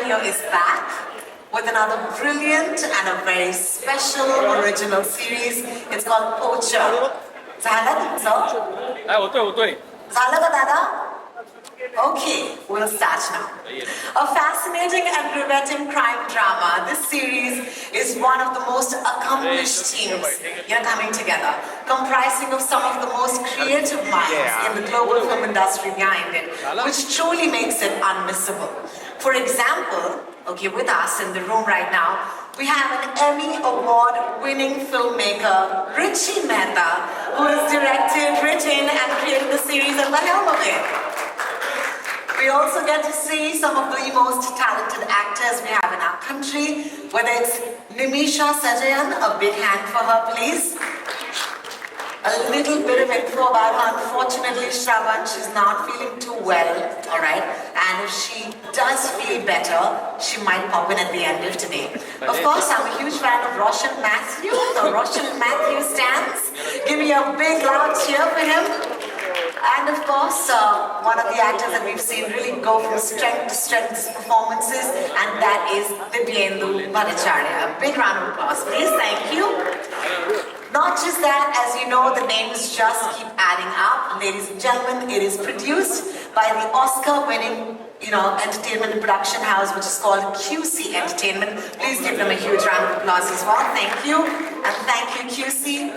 Video is back with another brilliant and a very special original series. It's called Poacher. Zala, so? Zala ka dada? Okay, we'll start now. A fascinating and riveting crime drama. This series is one of the most accomplished teams coming together, comprising of some of the most creative minds in the global film industry behind it, which truly makes it unmissable. For example, with us in the room right now, we have an Emmy Award-winning filmmaker, Richie Mehta, who has directed, written, and created the series at the helm of it. We also get to see some of the most talented actors we have in our country, whether it's Nimisha, Sajayan, a big hand for her, please. A little bit of info about her. Unfortunately, Sherawat, she's not feeling too well, alright? And if she does feel better, she might pop in at the end of today. Of course, I'm a huge fan of Roshan Mathew, the Roshan Mathew stands. Give me a big loud cheer for him. And of course, one of the actors that we've seen really go from strength to strength in his performances, and that is Dibyendu, Bhattacharya. A big round of applause, please. Thank you. Not just that, as you know, the names just keep adding up. Ladies and gentlemen, it is produced by the Oscar-winning, entertainment and production house, which is called QC Entertainment. Please give them a huge round of applause as well. Thank you. And thank you, QC.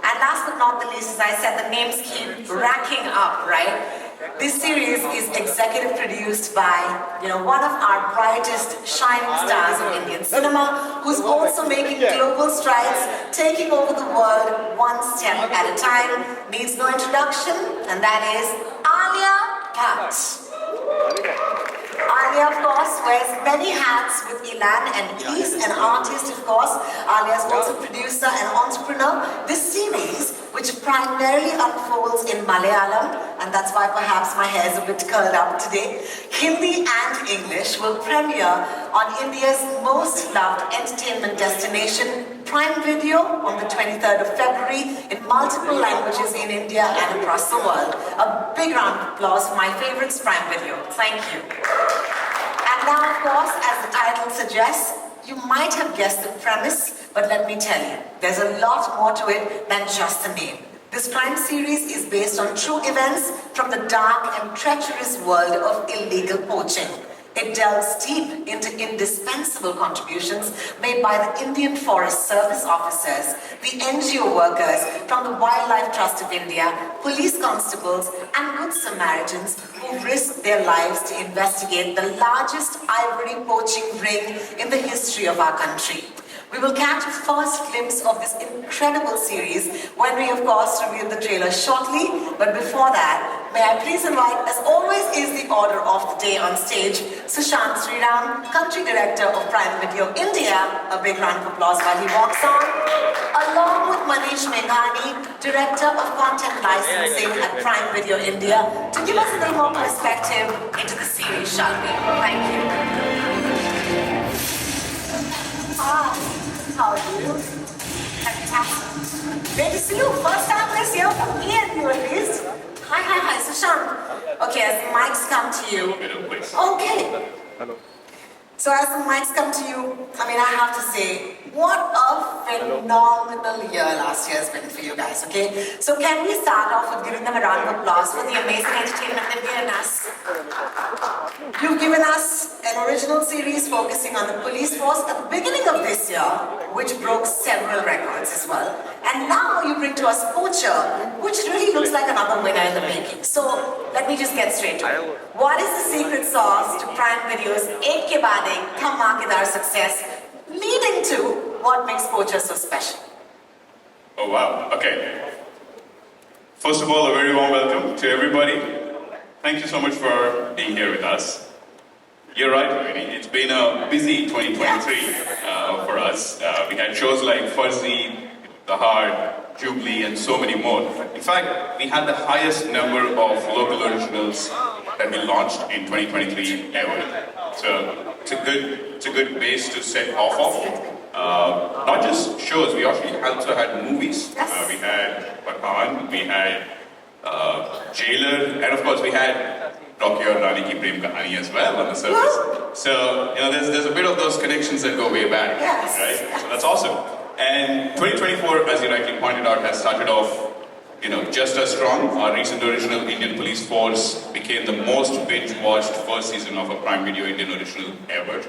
And last but not the least, as I said, the names keep racking up, right? This series is executive produced by, one of our brightest shining stars of Indian cinema, who's also making global strides, taking over the world one step at a time. Needs no introduction, and that is Alia Bhatt. Alia, of course, wears many hats with Elan and is an artist, of course. Alia is also producer and entrepreneur. This series, which primarily unfolds in Malayalam, and that's why perhaps my hair is a bit curled up today, Hindi and English, will premiere on India's most loved entertainment destination, Prime Video, on the 23rd of February in multiple languages in India and across the world. A big round of applause for my favorites, Prime Video. Thank you. And now, of course, as the title suggests, you might have guessed the premise, but let me tell you, there's a lot more to it than just the name. This crime series is based on true events from the dark and treacherous world of illegal poaching. It delves deep into indispensable contributions made by the Indian Forest Service officers, the NGO workers from the Wildlife Trust of India, police constables, and good Samaritans who risked their lives to investigate the largest ivory poaching ring in the history of our country. We will catch a first glimpse of this incredible series when we, of course, reveal the trailer shortly. But before that, may I please invite, as always is the order of the day on stage, Sushant Sriram, Country Director of Prime Video India. A big round of applause while he walks on. Along with Manish Meghani, Director of Content Licensing at Prime Video India, to give us a little more perspective into the series, shall we? Thank you. How are you? Fantastic. Great to see you. First time this year for me and you at least. Hi, Sushant. Okay, as the mics come to you. Okay. Hello. So as the mics come to you, I have to say, what a phenomenal year last year has been for you guys, okay? So can we start off with giving them a round of applause for the amazing entertainment they've given us? You've given us an original series focusing on the police force at the beginning of this year, which broke several records as well. And now you bring to us Poacher, which really looks like another winner in the making. So let me just get straight to it. What is the secret sauce to Prime Video's Ek Ke Baad Ek Dhamakedar success, leading to what makes Poacher so special? Oh wow, okay. First of all, a very warm welcome to everybody. Thank you so much for being here with us. You're right, Kani. It's been a busy 2023 for us. We had shows like Fuzzy, The Hard, Jubilee, and so many more. In fact, we had the highest number of local originals that we launched in 2023 ever. So it's a good base to set off of. Not just shows, we actually also had movies. Yes. We had Pathan, we had Jailer, and of course we had Rocky or Rani Ki Prem Kahani as well on the surface. So, there's a bit of those connections that go way back, yes, right? Yes. So that's awesome. And 2024, as you rightly pointed out, has started off just as strong. Our recent original Indian Police Force became the most binge-watched first season of a Prime Video Indian original ever.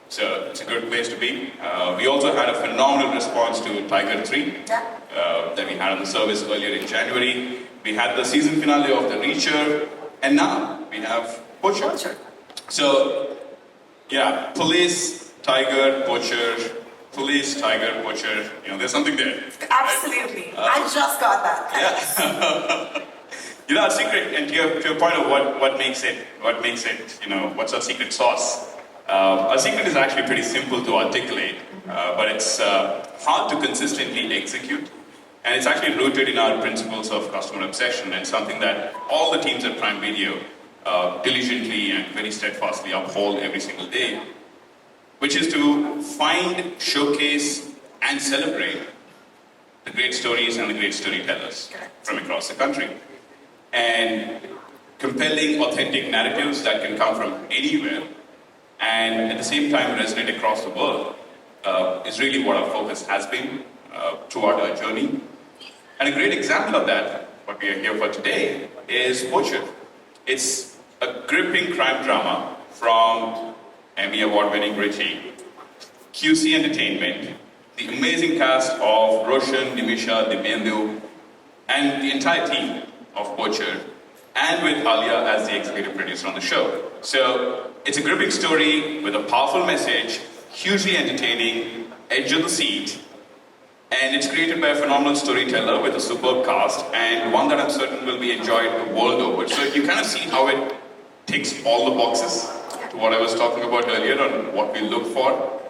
So it's a good place to be. We also had a phenomenal response to Tiger 3 that we had on the service earlier in January. We had the season finale of The Reacher, and now we have Poacher. So, yeah, Police, Tiger, Poacher, Police, Tiger, Poacher, there's something there. Absolutely. Right? I just got that. Yeah. Our secret, and to your point of what makes it, what's our secret sauce? Our secret is actually pretty simple to articulate, but it's hard to consistently execute. And it's actually rooted in our principles of customer obsession, and something that all the teams at Prime Video diligently and very steadfastly uphold every single day, which is to find, showcase, and celebrate the great stories and the great storytellers from across the country. And compelling, authentic narratives that can come from anywhere and at the same time resonate across the world is really what our focus has been throughout our journey. And a great example of that, what we are here for today, is Poacher. It's a gripping crime drama from Emmy Award-winning Richie, QC Entertainment, the amazing cast of Roshan, Nimisha, Dibyendu, and the entire team of Poacher, and with Alia as the executive producer on the show. So it's a gripping story with a powerful message, hugely entertaining, edge of the seat, and it's created by a phenomenal storyteller with a superb cast, and one that I'm certain will be enjoyed the world over. So you kind of see how it ticks all the boxes to what I was talking about earlier on what we look for.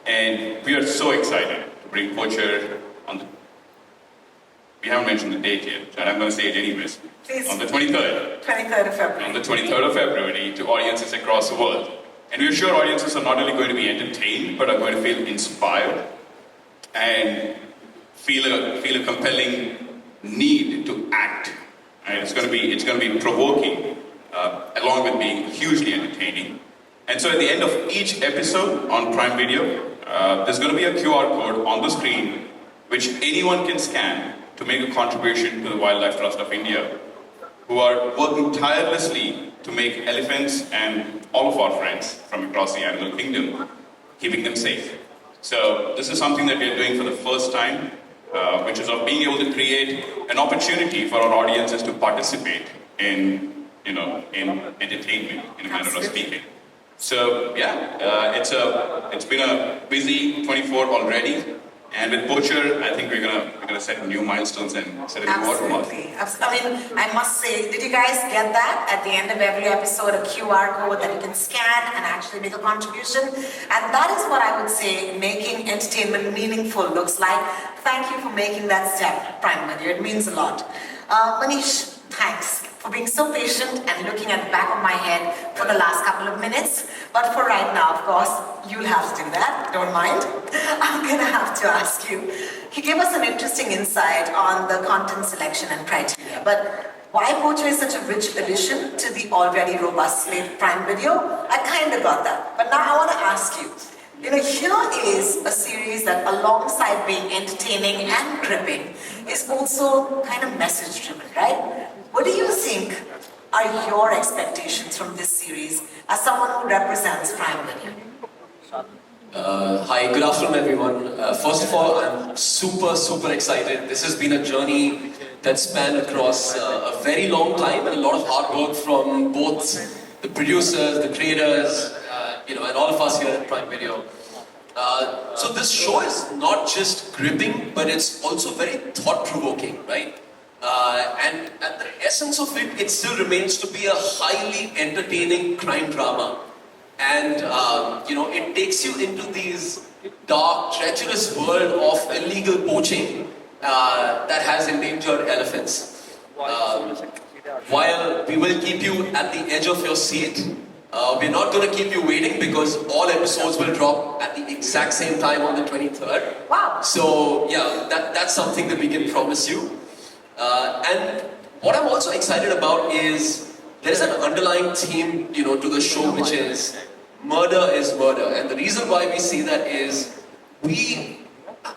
And we are so excited to bring Poacher on the... We haven't mentioned the date yet, and I'm going to say it anyways. Please. On the 23rd. 23rd of February. On the 23rd of February to audiences across the world. And we're sure audiences are not only going to be entertained, but are going to feel inspired and feel a compelling need to act. And it's going to be provoking, along with being hugely entertaining. And so at the end of each episode on Prime Video, there's going to be a QR code on the screen which anyone can scan to make a contribution to the Wildlife Trust of India, who are working tirelessly to make elephants and all of our friends from across the animal kingdom, keeping them safe. So this is something that we are doing for the first time, which is of being able to create an opportunity for our audiences to participate in entertainment, in a manner of speaking. So yeah, it's been a busy 24 already, and with Poacher, I think we're gonna set new milestones and set a new watermark. Absolutely. I mean, I must say, did you guys get that? At the end of every episode, a QR code that you can scan and actually make a contribution. And that is what I would say making entertainment meaningful looks like. Thank you for making that step, Prime Video. It means a lot. Manish, thanks for being so patient and looking at the back of my head for the last couple of minutes. But for right now, of course, you'll have to do that, don't mind. I'm gonna have to ask you. He gave us an interesting insight on the content selection and criteria, but why Poacher is such a rich addition to the already robust slate of Prime Video, I kinda got that. But now I wanna ask you, here is a series that alongside being entertaining and gripping is also kind of message driven, right? What do you think are your expectations from this series as someone who represents Prime Video? Hi, good afternoon everyone. First of all, I'm super excited. This has been a journey that spanned across a very long time and a lot of hard work from both the producers, the creators, and all of us here at Prime Video. So this show is not just gripping, but it's also very thought-provoking, right? And at the essence of it, it still remains to be a highly entertaining crime drama. And, it takes you into these dark, treacherous world of illegal poaching that has endangered elephants. While we will keep you at the edge of your seat, we're not going to keep you waiting because all episodes will drop at the exact same time on the 23rd. Wow. So, yeah, that's something that we can promise you. And what I'm also excited about is there's an underlying theme, to the show, which is murder is murder. And the reason why we see that is we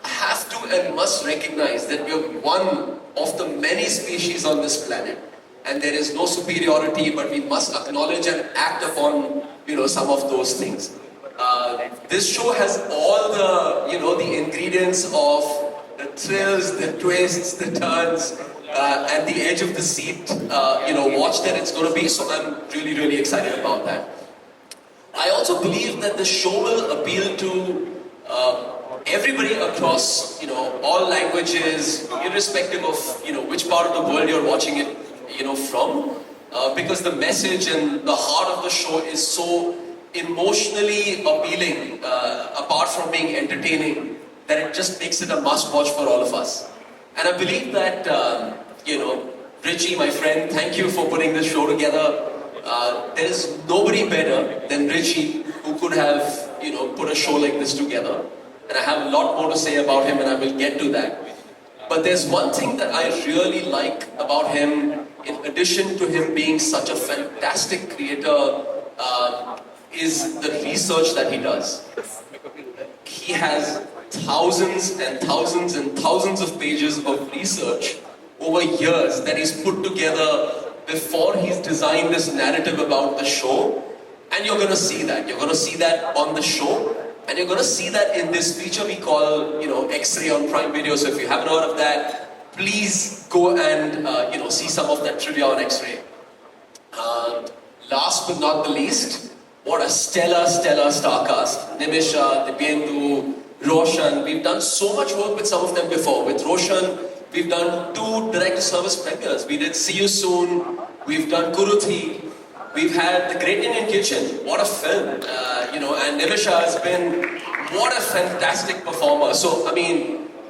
have to and must recognize that we're one of the many species on this planet. And there is no superiority, but we must acknowledge and act upon, some of those things. This show has all the ingredients of the thrills, the twists, the turns, and the edge of the seat, watch that it's going to be. So I'm really, really excited about that. I also believe that the show will appeal to everybody across, all languages, irrespective of, which part of the world you're watching it, from. Because the message and the heart of the show is so emotionally appealing, apart from being entertaining, that it just makes it a must-watch for all of us. And I believe that, Richie, my friend, thank you for putting this show together. There is nobody better than Richie who could have, put a show like this together. And I have a lot more to say about him, and I will get to that. But there's one thing that I really like about him, in addition to him being such a fantastic creator, is the research that he does. He has thousands and thousands and thousands of pages of research over years that he's put together before he's designed this narrative about the show. And you're going to see that. You're going to see that on the show. And you're going to see that in this feature we call, X-Ray on Prime Video. So if you haven't heard of that, please go and, see some of that trivia on X-Ray. Last but not the least, what a stellar star cast. Nimisha, Dibyendu, Roshan. We've done so much work with some of them before. With Roshan, we've done 2 direct-to-service premieres. We did See You Soon. We've done Kusruti. We've had The Great Indian Kitchen. What a film. And Nimisha has been, what a fantastic performer. So,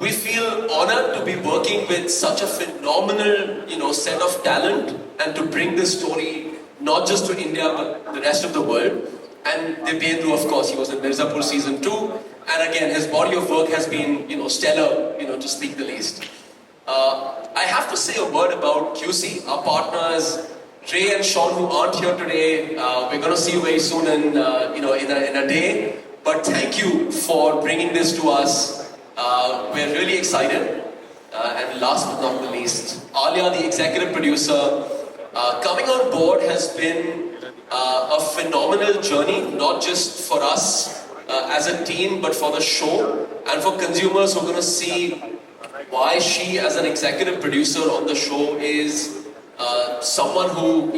we feel honored to be working with such a phenomenal, set of talent and to bring this story not just to India, but the rest of the world. And Dibyendu, of course, he was in Mirzapur season 2. And again, his body of work has been, stellar, to speak the least. I have to say a word about QC, our partners, Ray and Sean, who aren't here today. We're going to see you very soon in a day. But thank you for bringing this to us. We're really excited. And last but not the least, Alia, the executive producer, coming on board has been a phenomenal journey, not just for us as a team, but for the show and for consumers who are going to see why she, as an executive producer on the show, is someone who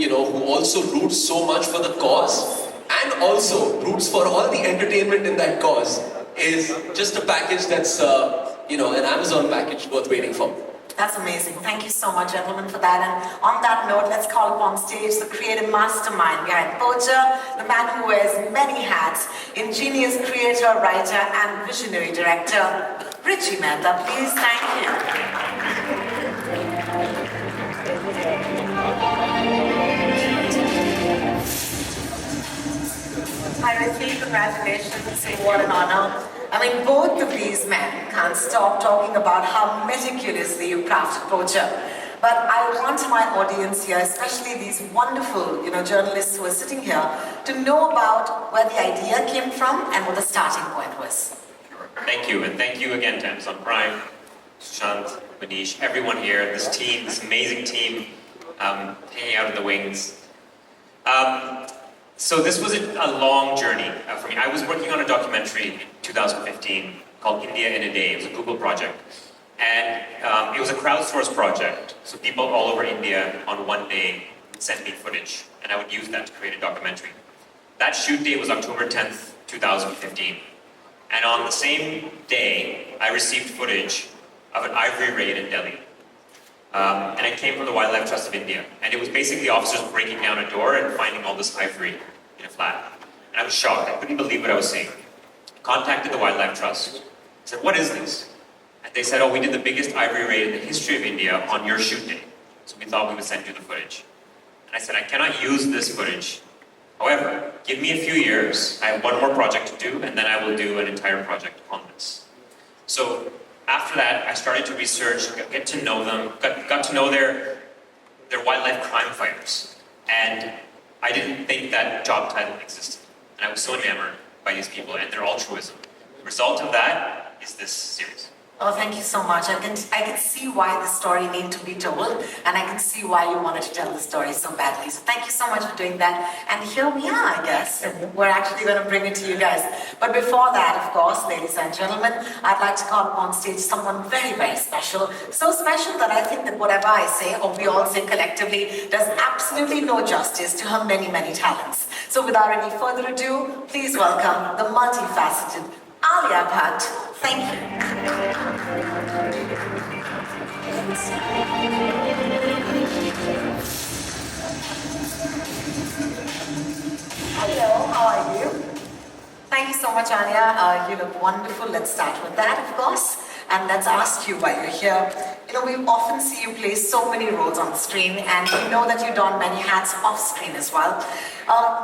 also roots so much for the cause and also roots for all the entertainment in that cause, is just a package that's an Amazon package worth waiting for. That's amazing. Thank you so much, gentlemen, for that. And on that note, let's call upon stage the creative mastermind behind Poacher, the man who wears many hats, ingenious creator, writer, and visionary director, Richie Mehta. Please, thank you. Hi, Richie. Congratulations. What an honor. Both of these men can't stop talking about how meticulously you crafted Poacher. But I want my audience here, especially these wonderful, journalists who are sitting here, to know about where the idea came from and what the starting point was. Sure. Thank you, and thank you again to Amazon Prime, Sushant, Manish, everyone here, this team, this amazing team, hanging out in the wings. So this was a long journey for me. I was working on a documentary in 2015 called India in a Day. It was a Google project. And it was a crowdsourced project. So people all over India on one day would send me footage, and I would use that to create a documentary. That shoot date was October 10th, 2015. And on the same day, I received footage of an ivory raid in Delhi. And it came from the Wildlife Trust of India. And it was basically officers breaking down a door and finding all this ivory in a flat. And I was shocked. I couldn't believe what I was seeing. Contacted the Wildlife Trust. Said, what is this? And they said, oh, we did the biggest ivory raid in the history of India on your shoot day. So we thought we would send you the footage. And I said, I cannot use this footage. However, give me a few years. I have one more project to do, and then I will do an entire project on this. So after that, I started to research, get to know them, got to know their they're wildlife crime fighters. And I didn't think that job title existed. And I was so enamored by these people and their altruism. The result of that is this series. Oh, thank you so much. I can see why the story needed to be told, and I can see why you wanted to tell the story so badly. So thank you so much for doing that. And here we are, I guess. We're actually going to bring it to you guys. But before that, of course, ladies and gentlemen, I'd like to call upon stage someone very, very special. So special that I think that whatever I say, or we all say collectively, does absolutely no justice to her many, many talents. So without any further ado, please welcome the multifaceted Alia Bhatt. Thank you. Hello, how are you? Thank you so much, Alia. You look wonderful. Let's start with that, of course. And let's ask you why you're here. You know, we often see you play so many roles on the screen, and we know that you don many hats off screen as well.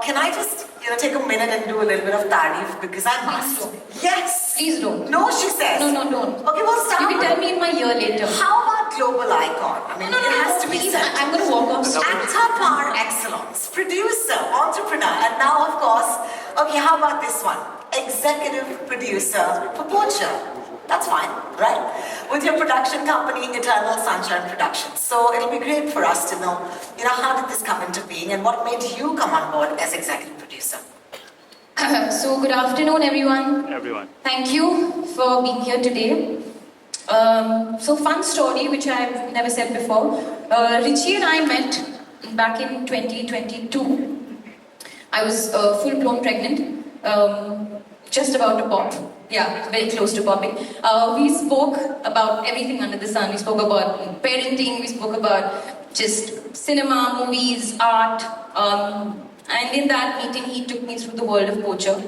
Can I just, take a minute and do a little bit of tarif, because I must. Yes. Please don't. No, she says. No, don't. Okay, well, start. You can tell me in my ear later. How about global icon? I mean, No, it has to be please, said. I'm going to walk off. Actor par excellence, producer, entrepreneur, and now, of course, okay, how about this one? Executive producer for Poacher. That's fine, right? With your production company, Eternal Sunshine Productions. So it'll be great for us to know, how did this come into being and what made you come on board as executive producer? So good afternoon, everyone. Thank you for being here today. So fun story, which I've never said before. Richie and I met back in 2022. I was full-blown pregnant, just about to pop. Yeah, very close to popping. We spoke about everything under the sun. We spoke about parenting, we spoke about just cinema, movies, art. And in that meeting, he took me through the world of Poacher.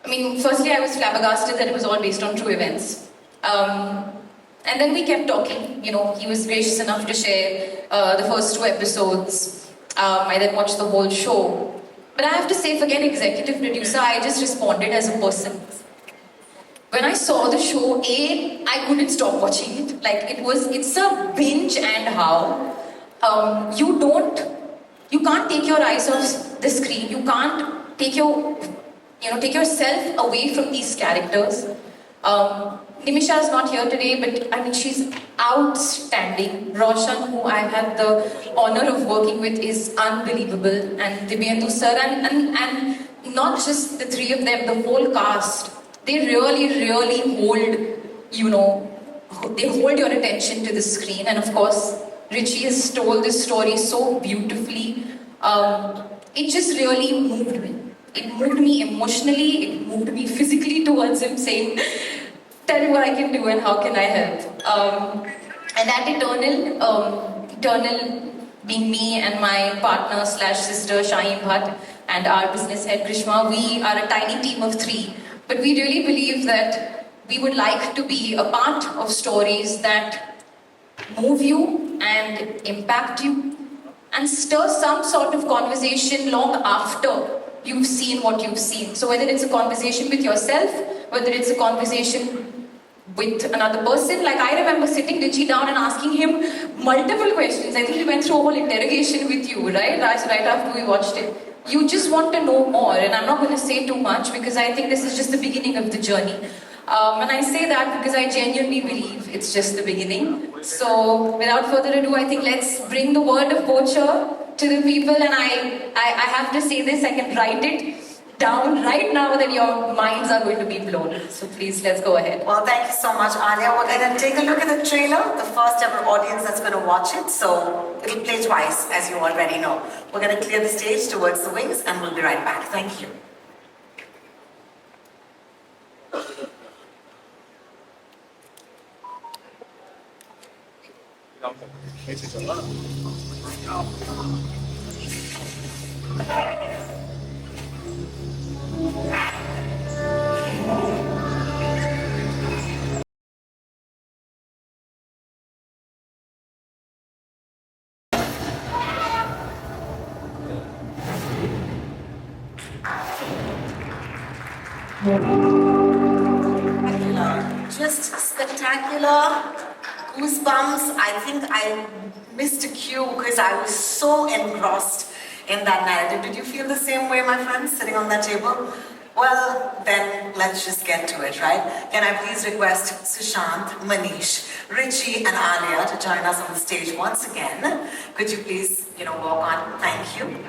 I mean, firstly, I was flabbergasted that it was all based on true events. And then we kept talking. He was gracious enough to share the first 2 episodes. I then watched the whole show. But I have to say, forget executive producer, I just responded as a person. When I saw the show, I couldn't stop watching it. It's a binge and how. You can't take your eyes off the screen. You can't take yourself away from these characters. Nimisha is not here today, but she's outstanding. Roshan, who I've had the honor of working with, is unbelievable. And Dibyendu sir, and not just the 3 of them, the whole cast. They really hold, they hold your attention to the screen. And of course, Richie has told this story so beautifully. It just really moved me. It moved me emotionally, it moved me physically towards him, saying, tell me what I can do and how can I help. And that Eternal being me and my partner / sister Shaheen Bhatt and our business head Grishma, we are a tiny team of 3. But we really believe that we would like to be a part of stories that move you and impact you and stir some sort of conversation long after you've seen what you've seen. So whether it's a conversation with yourself, whether it's a conversation with another person. I remember sitting Richie down and asking him multiple questions. I think we went through a whole interrogation with you, right? Right after we watched it. You just want to know more, and I'm not going to say too much because I think this is just the beginning of the journey. And I say that because I genuinely believe it's just the beginning. So without further ado, I think let's bring the word of Poacher to the people, and I have to say this, I can write it down right now that your minds are going to be blown. So please, let's go ahead. Well, thank you so much, Alia. We're going to take a look at the trailer, the first ever audience that's going to watch it. So it'll play twice, as you already know. We're going to clear the stage towards the wings, and we'll be right back. Thank you. Spectacular, just spectacular, goosebumps. I think I missed a cue because I was so engrossed in that narrative. Did you feel the same way, my friends, sitting on that table? Well, then let's just get to it, right? Can I please request Sushant, Manish, Richie and Alia to join us on the stage once again? Could you please, walk on? Thank you.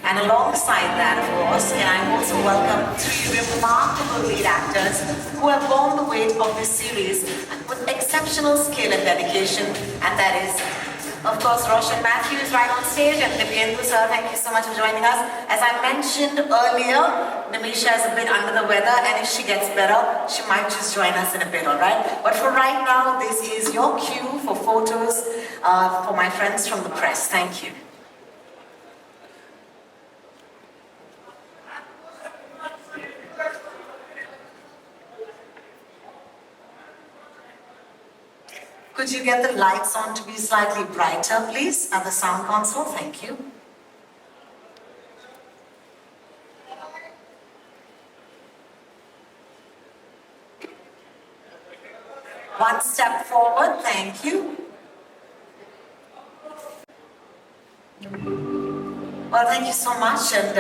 And alongside that, of course, can I also welcome three remarkable lead actors who have borne the weight of this series with exceptional skill and dedication, and that is, of course, Roshan. Mathew is right on stage, and Dibyendu, sir, thank you so much for joining us. As I mentioned earlier, Nimisha is a bit under the weather, and if she gets better, she might just join us in a bit, all right? But for right now, this is your cue for photos for my friends from the press. Thank you. Could you get the lights on to be slightly brighter, please, at the sound console? Thank you. One step forward, thank you. Well, thank you so much. And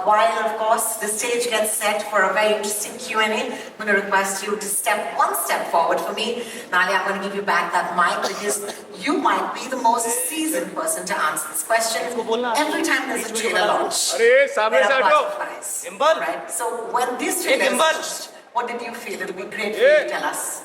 while, of course, the stage gets set for a very interesting Q&A, I'm going to request you to step one step forward for me. Alia, I'm going to give you back that mic because you might be the most seasoned person to answer this question. Every time there's a trailer launch, there are butterflies. Right? So when this trailer is launched, what did you feel? It'll be great for you to tell us.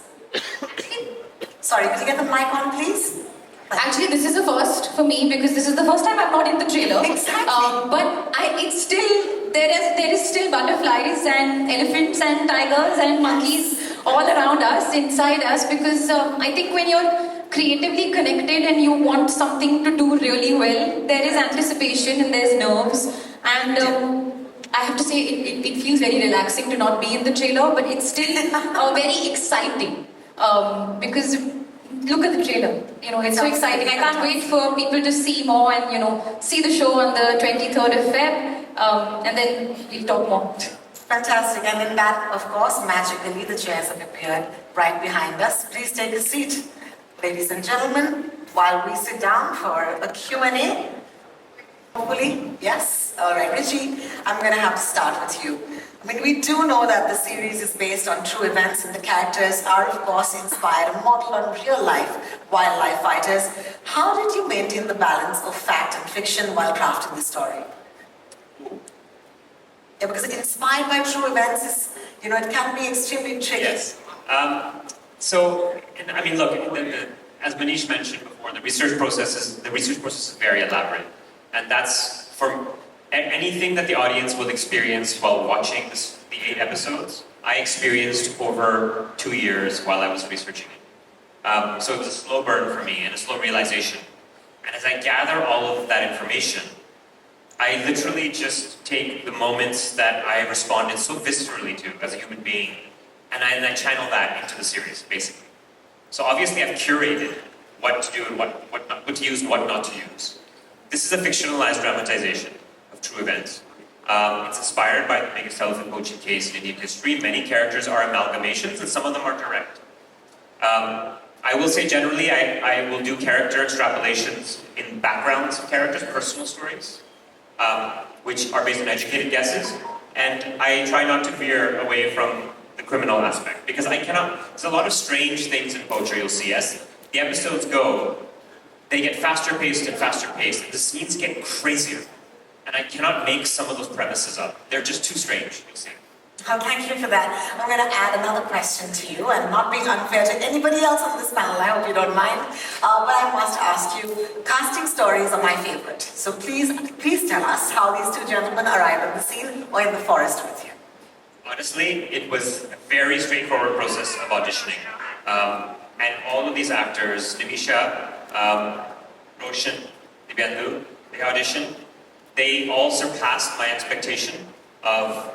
Sorry, could you get the mic on, please? Actually, this is a first for me because this is the first time I'm not in the trailer. Exactly. But it's still there is still butterflies and elephants and tigers and monkeys all around us, inside us, because I think when you're creatively connected and you want something to do really well, there is anticipation and there's nerves, and I have to say it feels very relaxing to not be in the trailer, but it's still very exciting because. Look at the trailer. It's so exciting. I can't wait for people to see more and, see the show on the 23rd of Feb. And then we'll talk more. Fantastic. And in that, of course, magically, the chairs have appeared right behind us. Please take a seat, ladies and gentlemen, while we sit down for a Q&A. Hopefully, yes. All right, Richie, I'm going to have to start with you. We do know that the series is based on true events and the characters are, of course, inspired and modeled on real-life wildlife fighters. How did you maintain the balance of fact and fiction while crafting the story? Yeah, because inspired by true events is, it can be extremely tricky. Yes. Look, as Manish mentioned before, the research process is very elaborate. And that's for anything that the audience will experience while watching the 8 episodes, I experienced over 2 years while I was researching it. So it was a slow burn for me and a slow realization. And as I gather all of that information, I literally just take the moments that I responded so viscerally to as a human being, and I channel that into the series, basically. So obviously I've curated what to do and what to use and what not to use. This is a fictionalized dramatization of true events. It's inspired by the biggest elephant poaching case in Indian history. Many characters are amalgamations and some of them are direct. I will say generally I will do character extrapolations in backgrounds of characters, personal stories, which are based on educated guesses, and I try not to veer away from the criminal aspect, because there's a lot of strange things in Poacher you'll see. As the episodes go, they get faster paced and the scenes get crazier. And I cannot make some of those premises up. They're just too strange, you'll see. Oh, thank you for that. I'm going to add another question to you, and not being unfair to anybody else on this panel, I hope you don't mind. But I must ask you, casting stories are my favorite. So please tell us how these two gentlemen arrived on the scene or in the forest with you. Honestly, it was a very straightforward process of auditioning. And all of these actors, Nimisha, Roshan, Dibyendu, they auditioned. They all surpassed my expectation of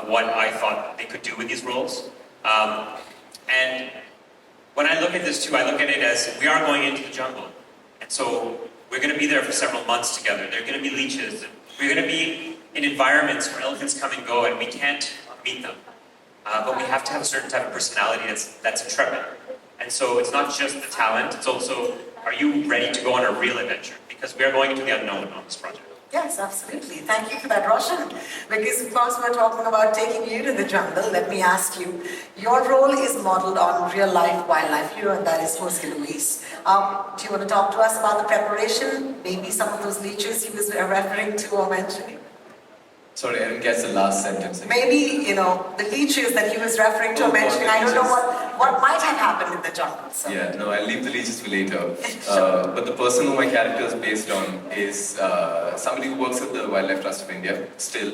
what I thought they could do with these roles. And when I look at this too, I look at it as we are going into the jungle. And so we're going to be there for several months together. There are going to be leeches. We're going to be in environments where elephants come and go and we can't meet them. But we have to have a certain type of personality that's intrepid. And so it's not just the talent, it's also are you ready to go on a real adventure? Because we are going into the unknown on this project. Yes, absolutely. Thank you for that, Roshan. Because of course we're talking about taking you to the jungle. Let me ask you, your role is modeled on real life wildlife hero, and that is Jose Luis. Do you want to talk to us about the preparation? Maybe some of those leeches he was referring to or mentioning? Sorry, I didn't catch the last sentence. Maybe, the leeches that he was referring to or mentioning. I don't know what might have happened in the jungle. So. Yeah, no, I'll leave the leeches for later. But the person who my character is based on is somebody who works at the Wildlife Trust of India, still.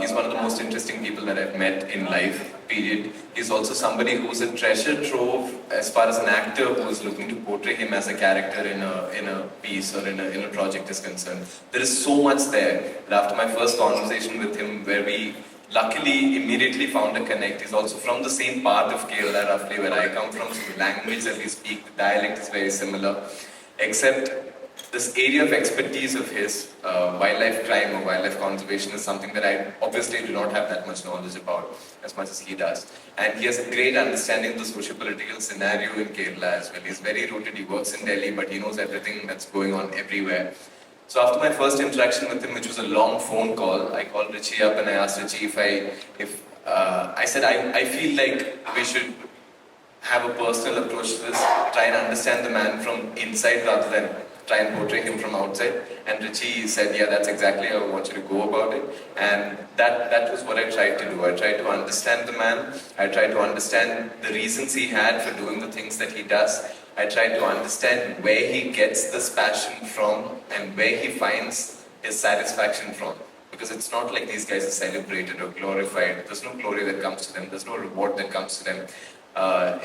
He's one of the most interesting people that I've met in life, period. He's also somebody who's a treasure trove as far as an actor who's looking to portray him as a character in a piece or in a project is concerned. There is so much there that after my first conversation with him, where we luckily immediately found a connect. He's also from the same part of Kerala, roughly where I come from, so the language that we speak, the dialect is very similar, except this area of expertise of his, wildlife crime or wildlife conservation, is something that I obviously do not have that much knowledge about, as much as he does. And he has a great understanding of the socio-political scenario in Kerala as well. He's very rooted, he works in Delhi, but he knows everything that's going on everywhere. So after my first interaction with him, which was a long phone call, I called Richie up and I asked Richie I said, I feel like we should have a personal approach to this, try and understand the man from inside rather than try and portray him from outside. And Richie said, yeah, that's exactly how I want you to go about it. And that was what I tried to do. I tried to understand the man. I tried to understand the reasons he had for doing the things that he does. I tried to understand where he gets this passion from and where he finds his satisfaction from. Because it's not like these guys are celebrated or glorified. There's no glory that comes to them. There's no reward that comes to them.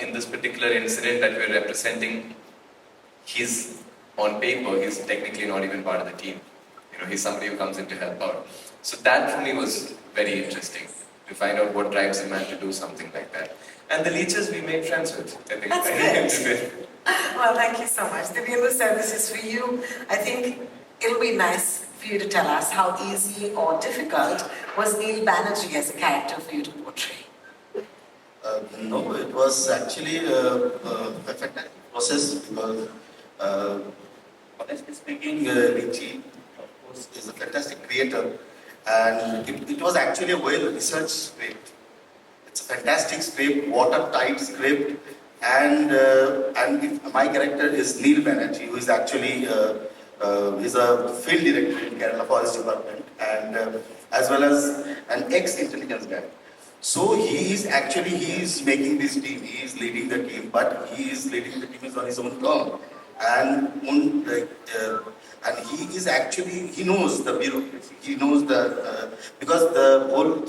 In this particular incident that we're representing, he's on paper, he's technically not even part of the team. He's somebody who comes in to help out. So that for me was very interesting, to find out what drives a man to do something like that. And the leeches we made friends with. I think that's good. Well, thank you so much. Dibyendu said this is for you. I think it'll be nice for you to tell us how easy or difficult was Neil Banerjee as a character for you to portray. No, it was actually a fantastic process because honestly speaking, Richie, of course, is a fantastic creator, and it was actually a well-researched script. It's a fantastic script, watertight script, and my character is Neil Banerjee, who is actually he's a field director in Kerala Forest Department, and as well as an ex-intelligence guy. So he is making this team, he is leading the team, but he is leading the team on his own term. And he is actually, he knows the bureaucracy, he knows because the whole,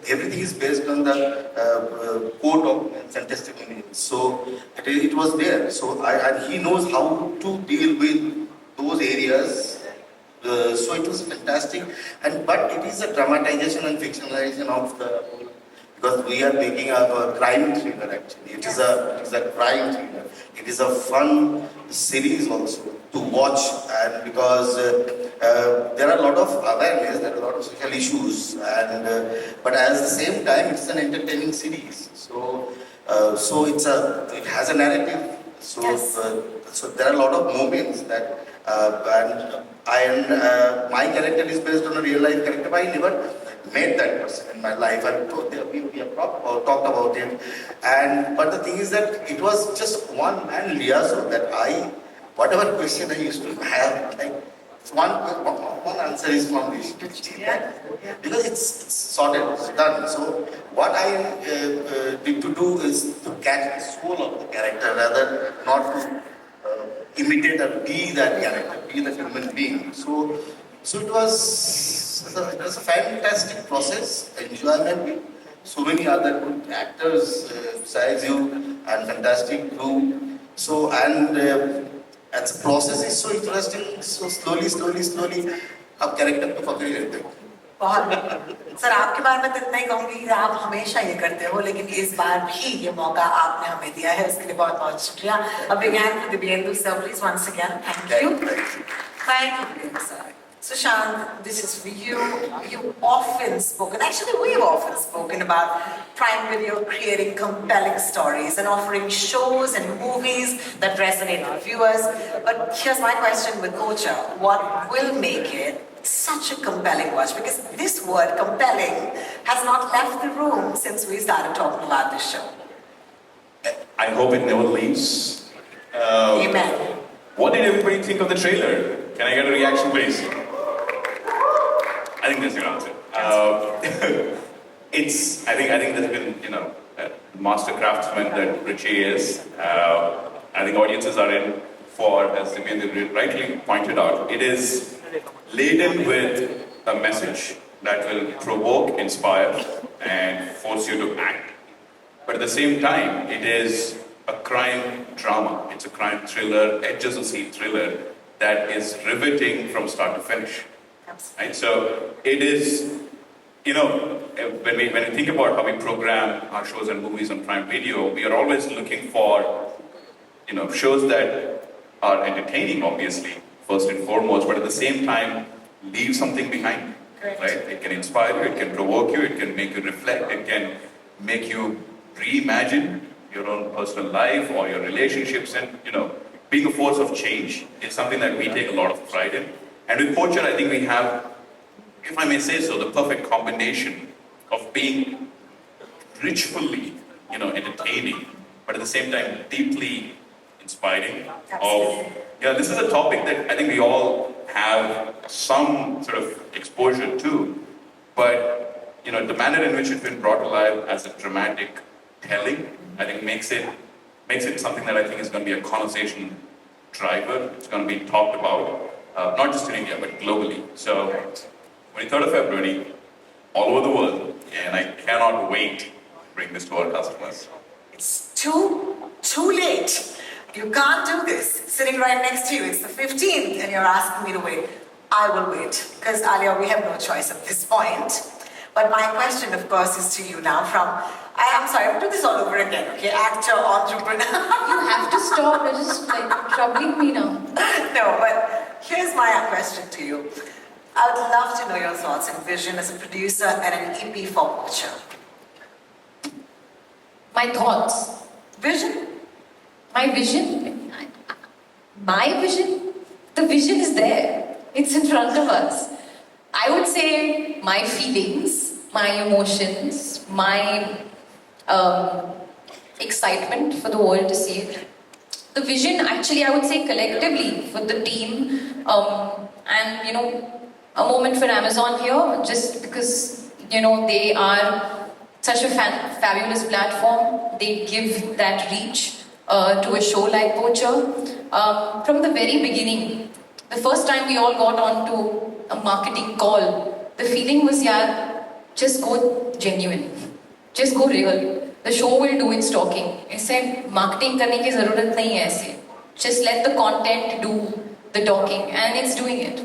everything is based on the court documents and testimonials. So it was there. So and he knows how to deal with those areas. So it was fantastic. But it is a dramatization and fictionalization of the whole. Because we are making a crime thriller actually. It is a crime thriller. It is a fun series also to watch, and because there are a lot of awareness, there are a lot of social issues, but at the same time it's an entertaining series. So it has a narrative. So yes. So there are a lot of moments that my character is based on a real life character. But I never met that person in my life. We have talked about it, but the thing is that it was just one man liaison that whatever question I used to have, like one answer is from this, because it's sorted, it's done. So what I need to do is to catch the soul of the character rather not to imitate or be that character, be the human being. So it was a fantastic process, enjoyment. So many other good actors besides you, and fantastic crew. So as the process is so interesting. So slowly, आप character को पकड़ लेते हो. बहुत sir आपके बारे में तो इतना ही कहूँगी कि आप हमेशा ये करते हो, लेकिन इस बार भी ये मौका आपने हमें दिया है, उसके लिए बहुत बहुत शुक्रिया. A big hand for Dibyendu sir, please once again. Thank you. Thank you, sir. Sushant, this is for you. You've often spoken, actually we've often spoken about Prime Video creating compelling stories and offering shows and movies that resonate with viewers. But here's my question with Poacher. What will make it such a compelling watch? Because this word, compelling, has not left the room since we started talking about this show. I hope it never leaves. Amen. What did everybody think of the trailer? Can I get a reaction, please? I think that's your answer. I think there's been, master craftsman that Richie is. I think audiences are in for, as Dibyendu rightly pointed out, it is laden with a message that will provoke, inspire, and force you to act. But at the same time, it is a crime drama. It's a crime thriller, edges of scene thriller that is riveting from start to finish. Right? So it is, when we think about how we program our shows and movies on Prime Video, we are always looking for, shows that are entertaining, obviously, first and foremost, but at the same time, leave something behind. Correct. Right? It can inspire you, it can provoke you, it can make you reflect, it can make you reimagine your own personal life or your relationships, and being a force of change is something that we take a lot of pride in. And with Poacher, I think we have, if I may say so, the perfect combination of being richfully, entertaining, but at the same time deeply inspiring. This is a topic that I think we all have some sort of exposure to, but the manner in which it's been brought alive as a dramatic telling, I think makes it something that I think is going to be a conversation driver. It's going to be talked about, not just in India, but globally. So, 23rd of February, all over the world, and I cannot wait to bring this to our customers. It's too late. You can't do this. Sitting right next to you, it's the 15th, and you're asking me to wait. I will wait, because Alia, we have no choice at this point. But my question, of course, is to you now I'm sorry, I'll do this all over again, okay? Actor, entrepreneur. You have to stop. You're just troubling me now. No, but here's my question to you. I would love to know your thoughts and vision as a producer and an EP for Poacher. My thoughts. Vision? My vision? My vision? The vision is there. It's in front of us. I would say my feelings, my emotions, my excitement for the world to see it. The vision, actually, I would say collectively for the team, and a moment for Amazon here, just because they are such a fabulous platform. They give that reach to a show like Poacher. From the very beginning, the first time we all got onto a marketing call, the feeling was, just go genuine, just go real. The show will do its talking. It said, marketing karne ki zarurat nahi hai aise. Just let the content do the talking, and it's doing it.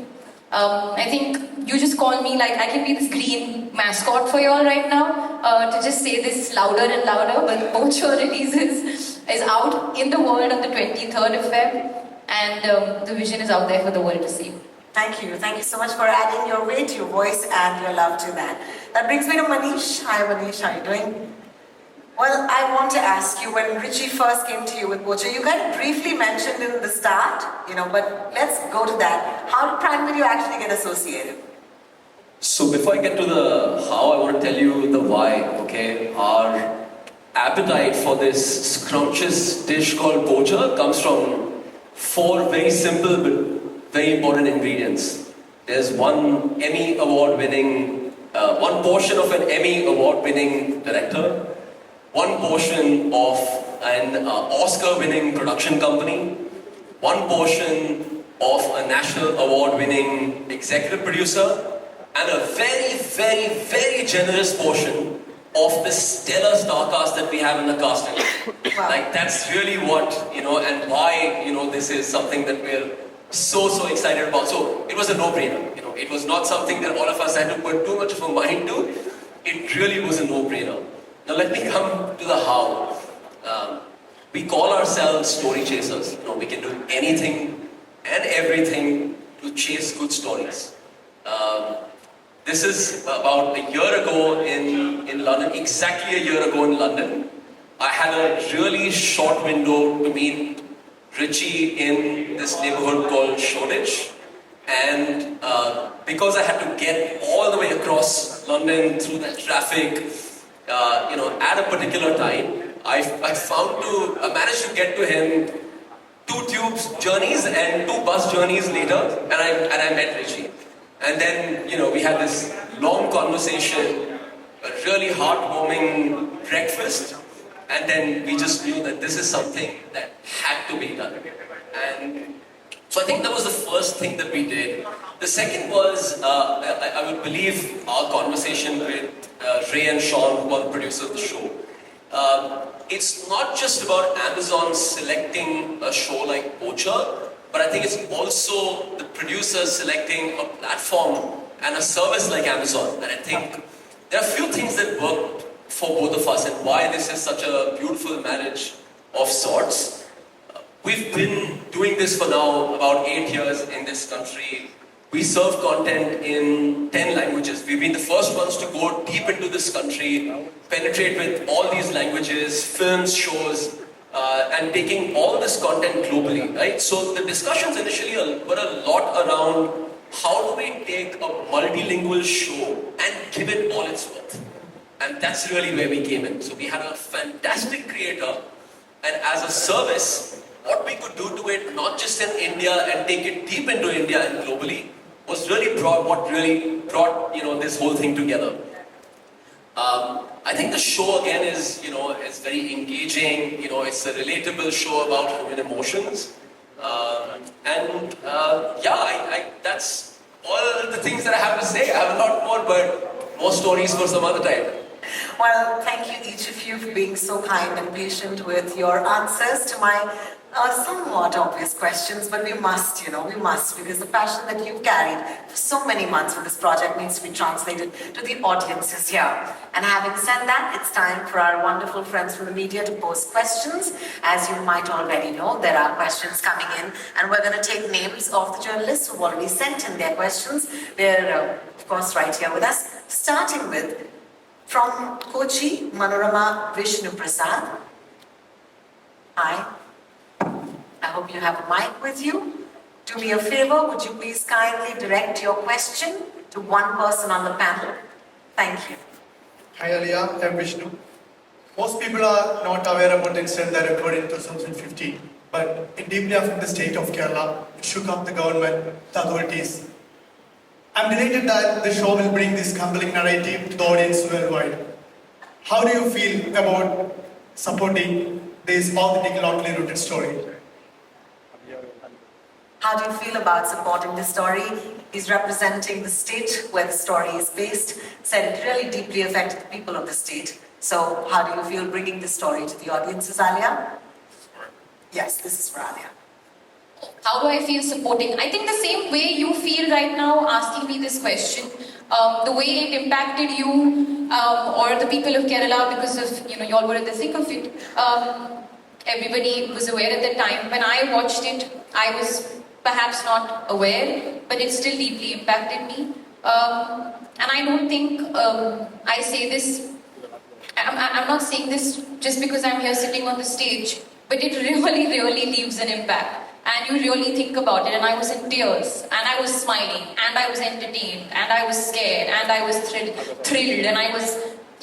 I think you just call me like I can be this green mascot for you all right now to just say this louder and louder, but Poacher releases is out in the world on the 23rd of Feb, and the vision is out there for the world to see. Thank you. Thank you so much for adding your weight, your voice, and your love to that. That brings me to Manish. Hi Manish, how are you doing? Well, I want to ask you, when Richie first came to you with Poacher, you kind of briefly mentioned in the start, but let's go to that. How did Prime Video actually get associated? So before I get to the how, I want to tell you the why, okay? Our appetite for this scrumptious dish called Poacher comes from 4 very simple but very important ingredients. There's one Emmy award-winning, one portion of an Emmy award-winning director, one portion of an Oscar-winning production company, one portion of a national award-winning executive producer, and a very, very, very generous portion of the stellar star cast that we have in the casting. Wow. Like, that's really what, and why, this is something that we're so excited about. So it was a no-brainer. It was not something that all of us had to put too much of a mind to. It really was a no-brainer. Now let me come to the how. We call ourselves story chasers. We can do anything and everything to chase good stories. This is about a year ago in London, exactly a year ago in London. I had a really short window to meet Richie in this neighborhood called Shoreditch. And because I had to get all the way across London through that traffic, at a particular time, I managed to get to him 2 tubes journeys and 2 bus journeys later, and I met Richie. And then, we had this long conversation, a really heartwarming breakfast, and then we just knew that this is something that had to be done. And so I think that was the first thing that we did. The second was, I would believe, our conversation with Ray and Sean, who are the producers of the show. It's not just about Amazon selecting a show like Poacher, but I think it's also the producers selecting a platform and a service like Amazon. And I think there are a few things that worked for both of us and why this is such a beautiful marriage of sorts. We've been doing this for now about 8 years in this country. We serve content in 10 languages. We've been the first ones to go deep into this country, penetrate with all these languages, films, shows, and taking all this content globally, right? So the discussions initially were a lot around how do we take a multilingual show and give it all its worth? And that's really where we came in. So we had a fantastic creator, and as a service, what we could do to it, not just in India and take it deep into India and globally, was what really brought this whole thing together. I think the show again is very engaging. It's a relatable show about human emotions, that's all the things that I have to say. I have a lot more, but more stories for some other time. Well, thank you each of you for being so kind and patient with your answers to my somewhat obvious questions, but we must, because the passion that you've carried for so many months for this project needs to be translated to the audiences here. And having said that, it's time for our wonderful friends from the media to pose questions. As you might already know, there are questions coming in, and we're going to take names of the journalists who've already sent in their questions. They're, of course, right here with us, starting with, from Kochi, Manorama Vishnu Prasad. Hi. I hope you have a mic with you. Do me a favor, would you please kindly direct your question to one person on the panel? Thank you. Hi Alia, I'm Vishnu. Most people are not aware about the incident that occurred in 2015, but it deeply affected the state of Kerala. It shook up the government, the authorities. I'm delighted that the show will bring this compelling narrative to the audience worldwide. How do you feel about supporting this authentic, locally rooted story? How do you feel about supporting this story? He's representing the state where the story is based, said it really deeply affected the people of the state. So how do you feel bringing this story to the audiences, Alia? Yes, this is for Alia. How do I feel supporting? I think the same way you feel right now asking me this question, the way it impacted you or the people of Kerala because of, you all were in the thick of it. Everybody was aware at the time. When I watched it, I was perhaps not aware, but it still deeply impacted me. And I don't think I say this, I'm not saying this just because I'm here sitting on the stage, but it really, really leaves an impact. And you really think about it, and I was in tears, and I was smiling, and I was entertained, and I was scared, and I was thrilled, and I was,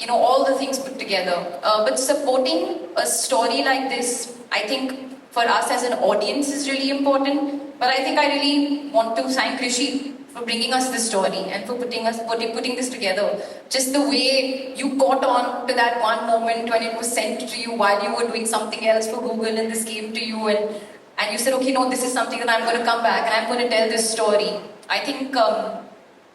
all the things put together. But supporting a story like this, I think for us as an audience is really important. But I think I really want to thank Richie for bringing us this story and for putting this together. Just the way you caught on to that one moment when it was sent to you while you were doing something else for Google, and this came to you, and you said, okay, no, this is something that I'm going to come back and I'm going to tell this story. I think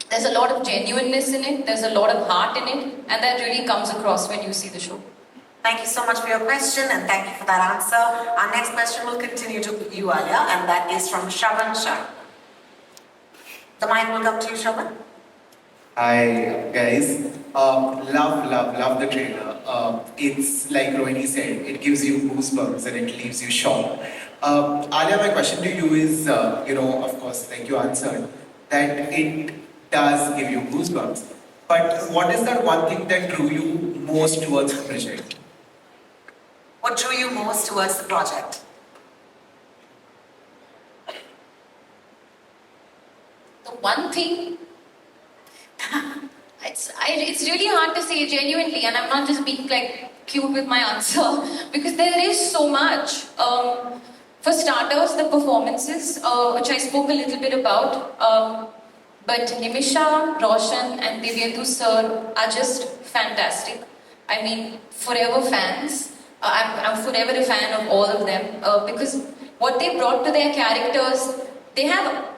there's a lot of genuineness in it, there's a lot of heart in it, and that really comes across when you see the show. Thank you so much for your question, and thank you for that answer. Our next question will continue to you, Alia, and that is from Shravan Shah. The mic will come to you, Shravan. Hi guys, love the trailer. It's like Rohini said, it gives you goosebumps and it leaves you shocked. Alia, my question to you is, of course, like you answered, that it does give you goosebumps. But what is that one thing that drew you most towards the project? What drew you most towards the project? The one thing, it's really hard to say genuinely, and I'm not just being like cute with my answer because there is so much. For starters, the performances, which I spoke a little bit about, but Nimisha, Roshan, and Dibyendu sir are just fantastic. I mean, forever fans. I'm forever a fan of all of them because what they brought to their characters, they have.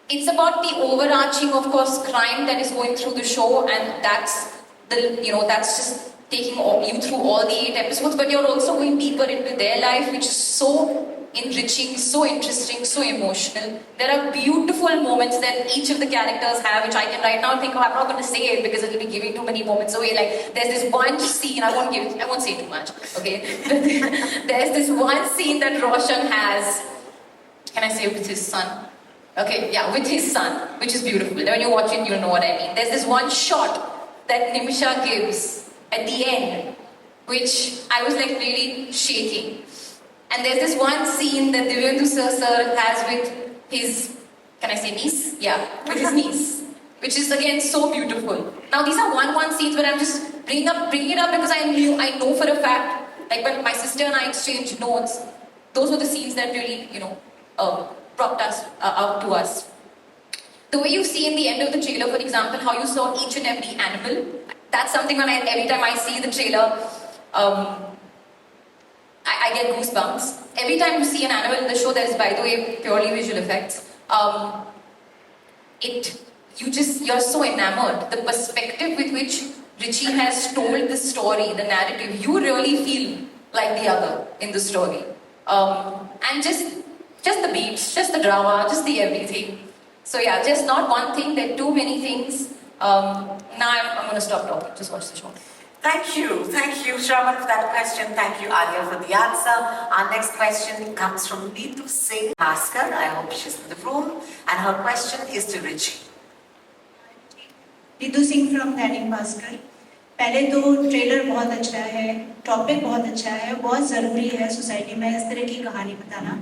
It's about the overarching, of course, crime that is going through the show, and that's that's just taking you through all the 8 episodes. But you're also going deeper into their life, which is so enriching, so interesting, so emotional. There are beautiful moments that each of the characters have, which I can right now think of. I'm not going to say it because it'll be giving too many moments away. Like there's this one scene, I won't say too much, okay? But there's this one scene that Roshan has. Can I say with his son? Okay, yeah, with his son, which is beautiful. When you watch it, you'll know what I mean. There's this one shot that Nimisha gives at the end, which I was like really shaking. And there's this one scene that Dibyendu sir has with his, can I say niece? Yeah, with his niece, which is again so beautiful. Now these are one scenes, but I'm just bringing it up because I know for a fact, like when my sister and I exchanged notes, those were the scenes that really, brought us out to us. The way you see in the end of the trailer, for example, how you saw each and every animal, that's something when every time I see the trailer, I get goosebumps. Every time you see an animal in the show, that is, by the way, purely visual effects. You're so enamored. The perspective with which Richie has told the story, the narrative, you really feel like the other in the story. And just the beats, just the drama, just the everything. So yeah, just not one thing, there are too many things. Now I'm going to stop talking, just watch the show. Thank you, Sherawat, for that question. Thank you, Alia, for the answer. Our next question comes from Neetu Singh Bhaskar. I hope she's in the room. And her question is to Richie. Neetu Singh from Dainik Bhaskar. पहले तो trailer बहुत अच्छा है, topic बहुत अच्छा है, बहुत ज़रूरी है सोसाइटी में इस तरह की कहानी बताना,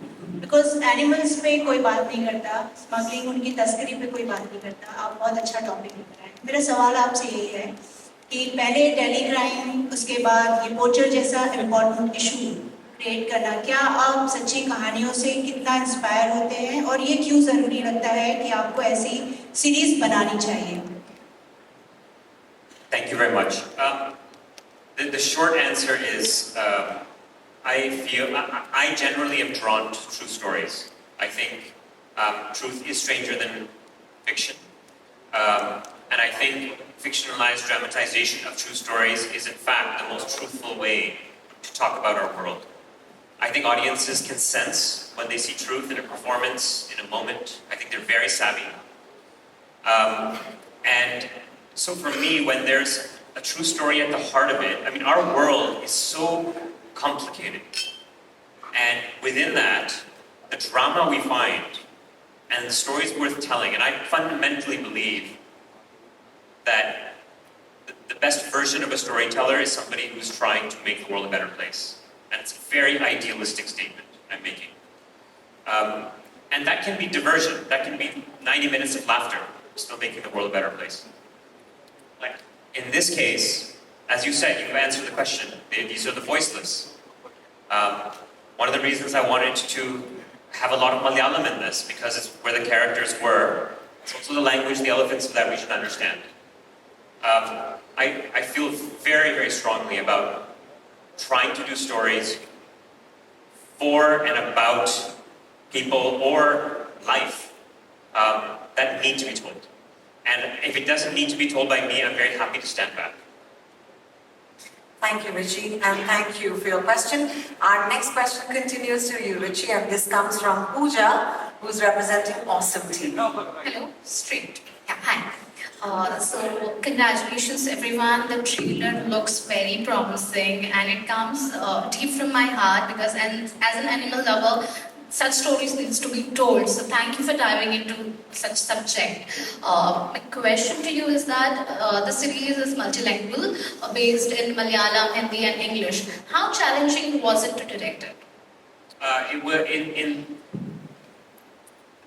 बिकॉज एनिमल्स पे कोई बात नहीं करता, स्मगलिंग उनकी तस्करी पे कोई बात नहीं करता। आप बहुत अच्छा टॉपिक लिख रहे हैं। मेरा सवाल आपसे यही है कि पहले टेली क्राइम, उसके बाद ये पोचर जैसा इम्पोर्टेंट इशू क्रिएट करना, क्या आप सच्ची कहानियों से कितना इंस्पायर होते हैं और ये क्यों ज़रूरी लगता है कि आपको ऐसी सीरीज बनानी चाहिए? Thank you very much. The short answer is I generally am drawn to true stories. I think truth is stranger than fiction. And I think fictionalized dramatization of true stories is in fact the most truthful way to talk about our world. I think audiences can sense when they see truth in a performance, in a moment. I think they're very savvy. And so for me, when there's a true story at the heart of it, I mean, our world is so complicated. And within that, the drama we find and the stories worth telling, and I fundamentally believe that the best version of a storyteller is somebody who's trying to make the world a better place. And it's a very idealistic statement I'm making. And that can be diversion. That can be 90 minutes of laughter, still making the world a better place. Like in this case, as you said, you've answered the question. These are the voiceless. One of the reasons I wanted to have a lot of Malayalam in this, because it's where the characters were. It's also the language the elephants of that region understand. I feel very, very strongly about trying to do stories for and about people or life that need to be told. And if it doesn't need to be told by me, I'm very happy to stand back. Thank you, Richie, and thank you for your question. Our next question continues to you, Richie, and this comes from Pooja, who's representing Awesome TV. Hello, straight. Yeah, hi. So congratulations everyone. The trailer looks very promising and it comes deep from my heart because as an animal lover, such stories needs to be told. So thank you for diving into such subject. My question to you is that the series is multilingual, based in Malayalam, Hindi, and English. How challenging was it to direct it?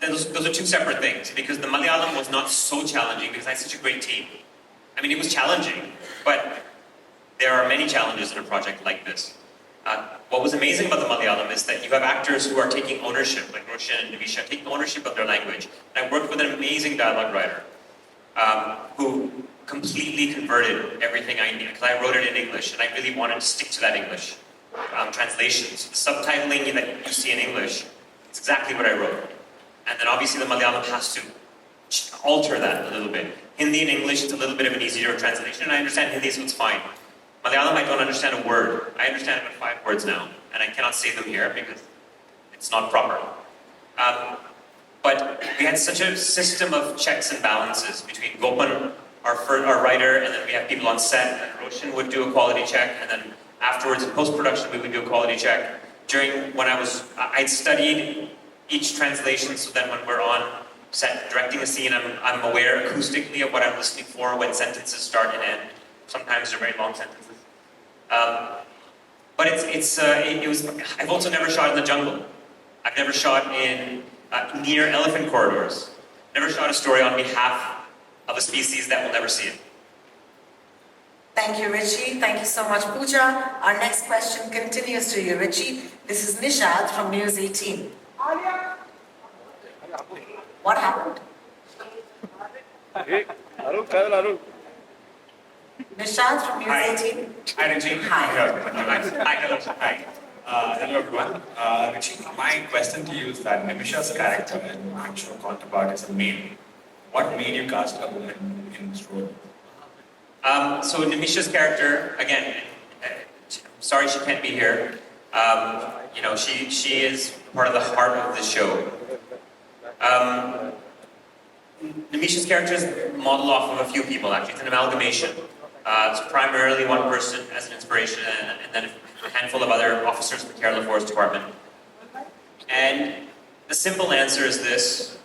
Those are two separate things, because the Malayalam was not so challenging because I had such a great team. I mean, it was challenging, but there are many challenges in a project like this. What was amazing about the Malayalam is that you have actors who are taking ownership, like Roshan and Nimisha, taking ownership of their language. And I worked with an amazing dialogue writer who completely converted everything I needed, because I wrote it in English, and I really wanted to stick to that English. Translations, the subtitling that you see in English, it's exactly what I wrote. And then obviously the Malayalam has to alter that a little bit. Hindi and English, it's a little bit of an easier translation, and I understand Hindi, so it's fine. Malayalam, I don't understand a word. I understand about 5 words now, and I cannot say them here because it's not proper. But we had such a system of checks and balances between Gopan, our writer, and then we have people on set, and Roshan would do a quality check, and then afterwards in post-production we would do a quality check. I'd studied each translation so that when we're on set directing a scene, I'm aware acoustically of what I'm listening for, when sentences start and end. Sometimes they're very long sentences. But I've also never shot in the jungle. I've never shot in near elephant corridors. Never shot a story on behalf of a species that will never see it. Thank you, Richie. Thank you so much, Pooja. Our next question continues to you, Richie. This is Nishad from News 18. Alia. What happened? Nishad from News 18. Hi, Richie. Hi. Hello. Hi. Hello, everyone. Richie, my question to you is that Nimisha's character in I'm sure Counterpart is a male. What made you cast a woman in this role? So Nimisha's character, again, sorry she can't be here. She is part of the heart of the show. Nimisha's character is modeled off of a few people, actually. It's an amalgamation. It's primarily one person as an inspiration, and then a handful of other officers from the Kerala Forest Department. And the simple answer is this.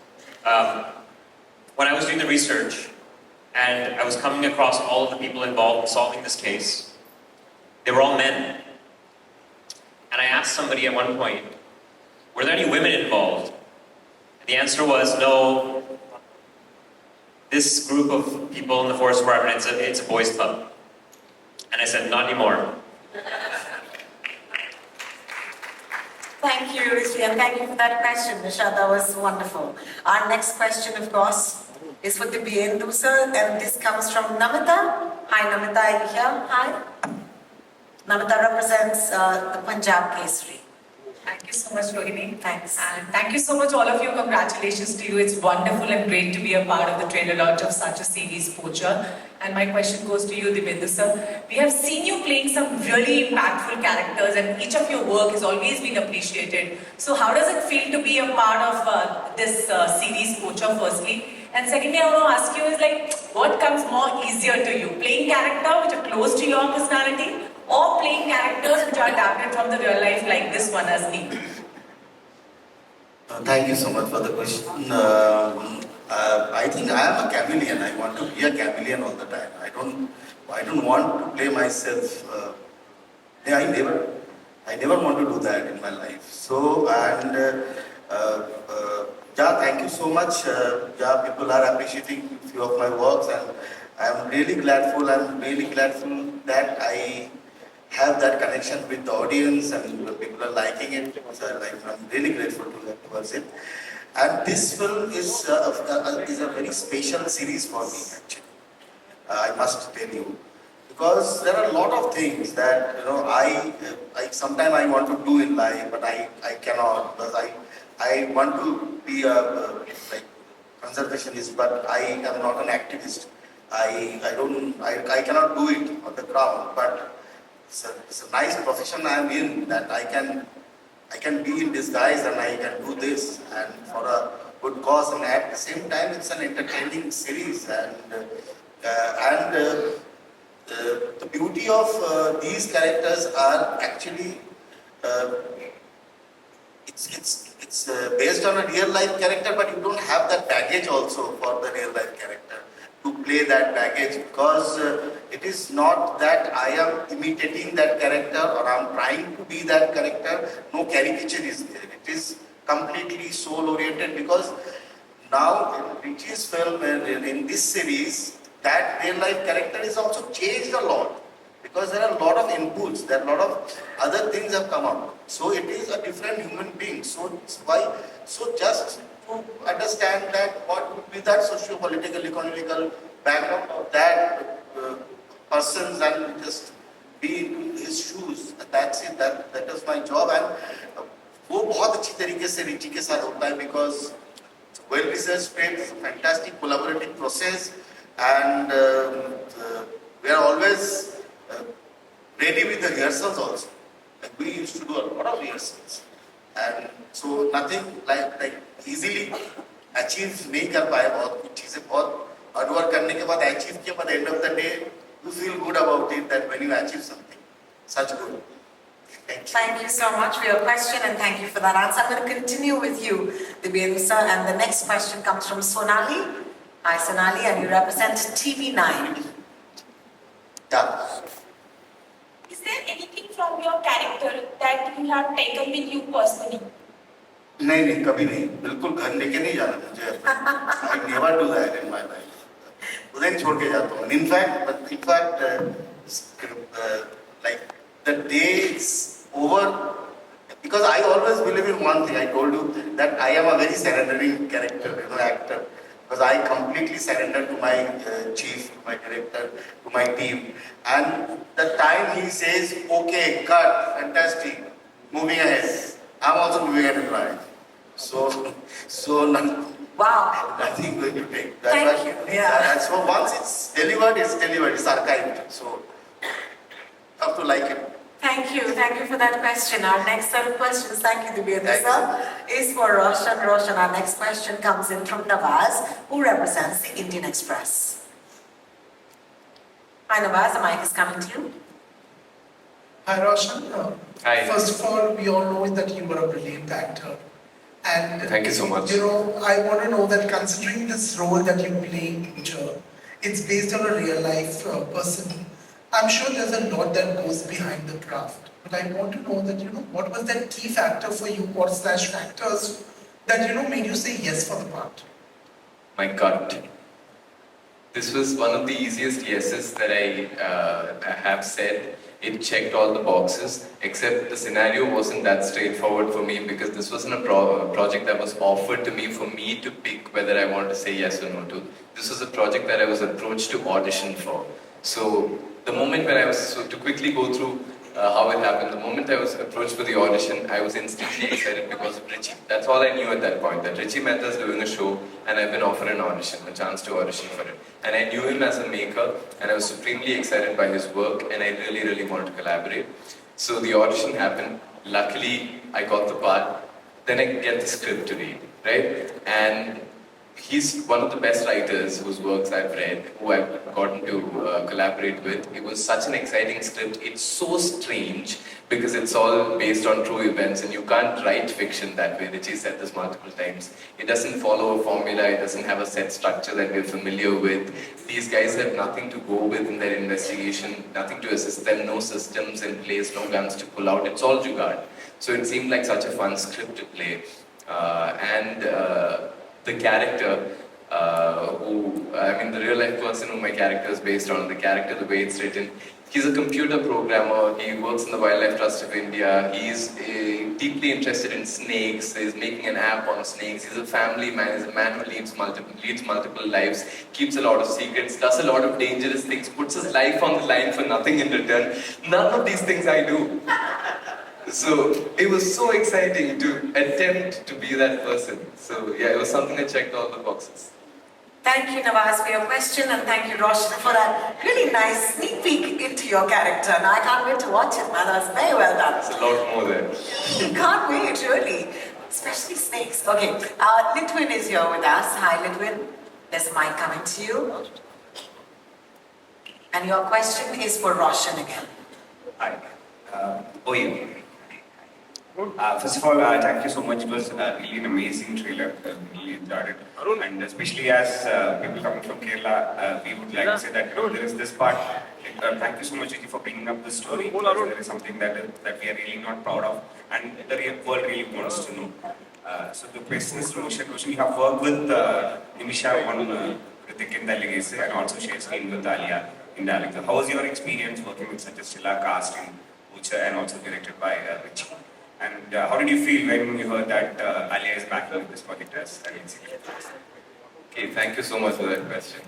When I was doing the research, and I was coming across all of the people involved in solving this case, they were all men. And I asked somebody at one point, were there any women involved? And the answer was no. This group of people in the Forest Department, it's a boys' club. And I said, not anymore. Thank you, Richie, and thank you for that question, Nisha. That was wonderful. Our next question, of course, is for Dibyendu, sir, and this comes from Namita. Hi, Namita, are you here? Hi. Namita represents the Punjab Kesari. Thank you so much, Rohini. Thanks. And thank you so much, all of you. Congratulations to you. It's wonderful and great to be a part of the trailer launch of such a series, Poacher. And my question goes to you, Dibyendu sir. We have seen you playing some really impactful characters, and each of your work has always been appreciated. So how does it feel to be a part of this series, Poacher, firstly? And secondly, I want to ask you is what comes more easier to you? Playing characters which are close to your personality, or playing characters which are adapted from the real life like this one as me? Thank you so much for the question. I think I am a chameleon. I want to be a chameleon all the time. I don't want to play myself. I never want to do that in my life. So, thank you so much. People are appreciating a few of my works, and I'm really grateful. That I have that connection with the audience, and people are liking it. So I'm really grateful towards it. And this film is a very special series for me, actually. I must tell you, because there are a lot of things that I sometimes I want to do in life, but I cannot, because I want to be a conservationist, but I am not an activist. I cannot do it on the ground, but it's a nice profession I am in, that I can be in disguise and I can do this, and for a good cause, and at the same time it's an entertaining series, and the beauty of these characters are actually it's based on a real life character, but you don't have that baggage also for the real life character to play that baggage, because it is not that I am imitating that character or I'm trying to be that character. No caricature is there. It is completely soul oriented, because now in Richie's film and in this series, that real life character is also changed a lot, because there are a lot of inputs, there are a lot of other things have come up. So it is a different human being. So just to understand that what would be that socio-political, economical background of that person, and just be in his shoes. That's it. That is my job, and वो बहुत अच्छी तरीके से Richie के साथ होता है, because well researched script, fantastic collaborative process, and we are always ready with the rehearsals also. Like we used to do a lot of rehearsals, and so nothing like easily achieve नहीं कर पाए, बहुत कुछ चीजें बहुत hard work करने के बाद achieve किया, but at the end of the day you feel good about it, that when you achieve something such good. Thank you so much for your question, and thank you for that answer. I'm going to continue with you, Dibyendu sir, and the next question comes from Sonali. Hi Sonali, and you represent TV9. Yeah. Is there anything from your character that you have taken with you personally? नहीं, कभी नहीं, बिल्कुल घर लेके नहीं जाना मुझे. I never do that in my life. उधर छोड़ के जाता हूँ. In fact, like the day is over, because I always believe in one thing. I told you that I am a very surrendering character, actor, because I completely surrender to my chief, to my director, to my team. And the time he says, okay, cut, fantastic, moving ahead, I'm also moving ahead in life. So wow, nothing going to take. Thank you. Yeah. So once it's delivered, it's archived. So you have to like it. Thank you for that question. Our next set of questions, thank you Dibyendu sir, is for Roshan. Roshan, our next question comes in from Nawaz, who represents the Indian Express. Hi Nawaz, the mic is coming to you. Hi Roshan. Hi. First of all, we all know that you were a brilliant actor. And thank you so much. I want to know that considering this role that you play, it's based on a real life person. I'm sure there's a lot that goes behind the craft. But I want to know that, what was that key factor for you, or / factors that, made you say yes for the part? My gut. This was one of the easiest yeses that I have said. It checked all the boxes, except the scenario wasn't that straightforward for me, because this wasn't a project that was offered to me for me to pick whether I wanted to say yes or no to. This was a project that I was approached to audition for. So the moment when I was, so to quickly go through how it happened, the moment I was approached for the audition, I was instantly excited because of Richie. That's all I knew at that point, that Richie Mehta is doing a show and I've been offered an audition, a chance to audition for it. And I knew him as a maker and I was supremely excited by his work and I really, really wanted to collaborate. So the audition happened. Luckily, I got the part. Then I get the script to read, right? And he's one of the best writers whose works I've read, who I've gotten to collaborate with. It was such an exciting script. It's so strange because it's all based on true events and you can't write fiction that way. Richie said this multiple times. It doesn't follow a formula. It doesn't have a set structure that we're familiar with. These guys have nothing to go with in their investigation, nothing to assist them, no systems in place, no guns to pull out. It's all jugaad. So it seemed like such a fun script to play. The character, the real life person who my character is based on, the character, the way it's written, he's a computer programmer, he works in the Wildlife Trust of India, he's deeply interested in snakes, he's making an app on snakes, he's a family man, he's a man who leads multiple lives, keeps a lot of secrets, does a lot of dangerous things, puts his life on the line for nothing in return. None of these things I do. So it was so exciting to attempt to be that person. So yeah, it was something that checked all the boxes. Thank you Nawaz for your question, and thank you Roshan for that really nice sneak peek into your character. Now I can't wait to watch it, man. That was very well done. There's a lot more there. Can't wait, really. Especially snakes. Okay, Litwin is here with us. Hi Litwin. There's a mic coming to you. And your question is for Roshan again. Hi. First of all, thank you so much. It was really an amazing trailer. Really enjoyed it. And especially as people coming from Kerala, we would like to say that there is this part. Thank you so much, Richie, for bringing up this story. Because there is something that we are really not proud of, and the real world really wants to know. So the question is to Roshan. You have worked with Nimisha on Hrithik in Delegacy, and also shared screen with Alia in Dialogue. How was your experience working with such a stellar cast in Poacher and also directed by Richie? And how did you feel when you heard that Alia is back with this project as an executive? Okay, thank you so much for that question.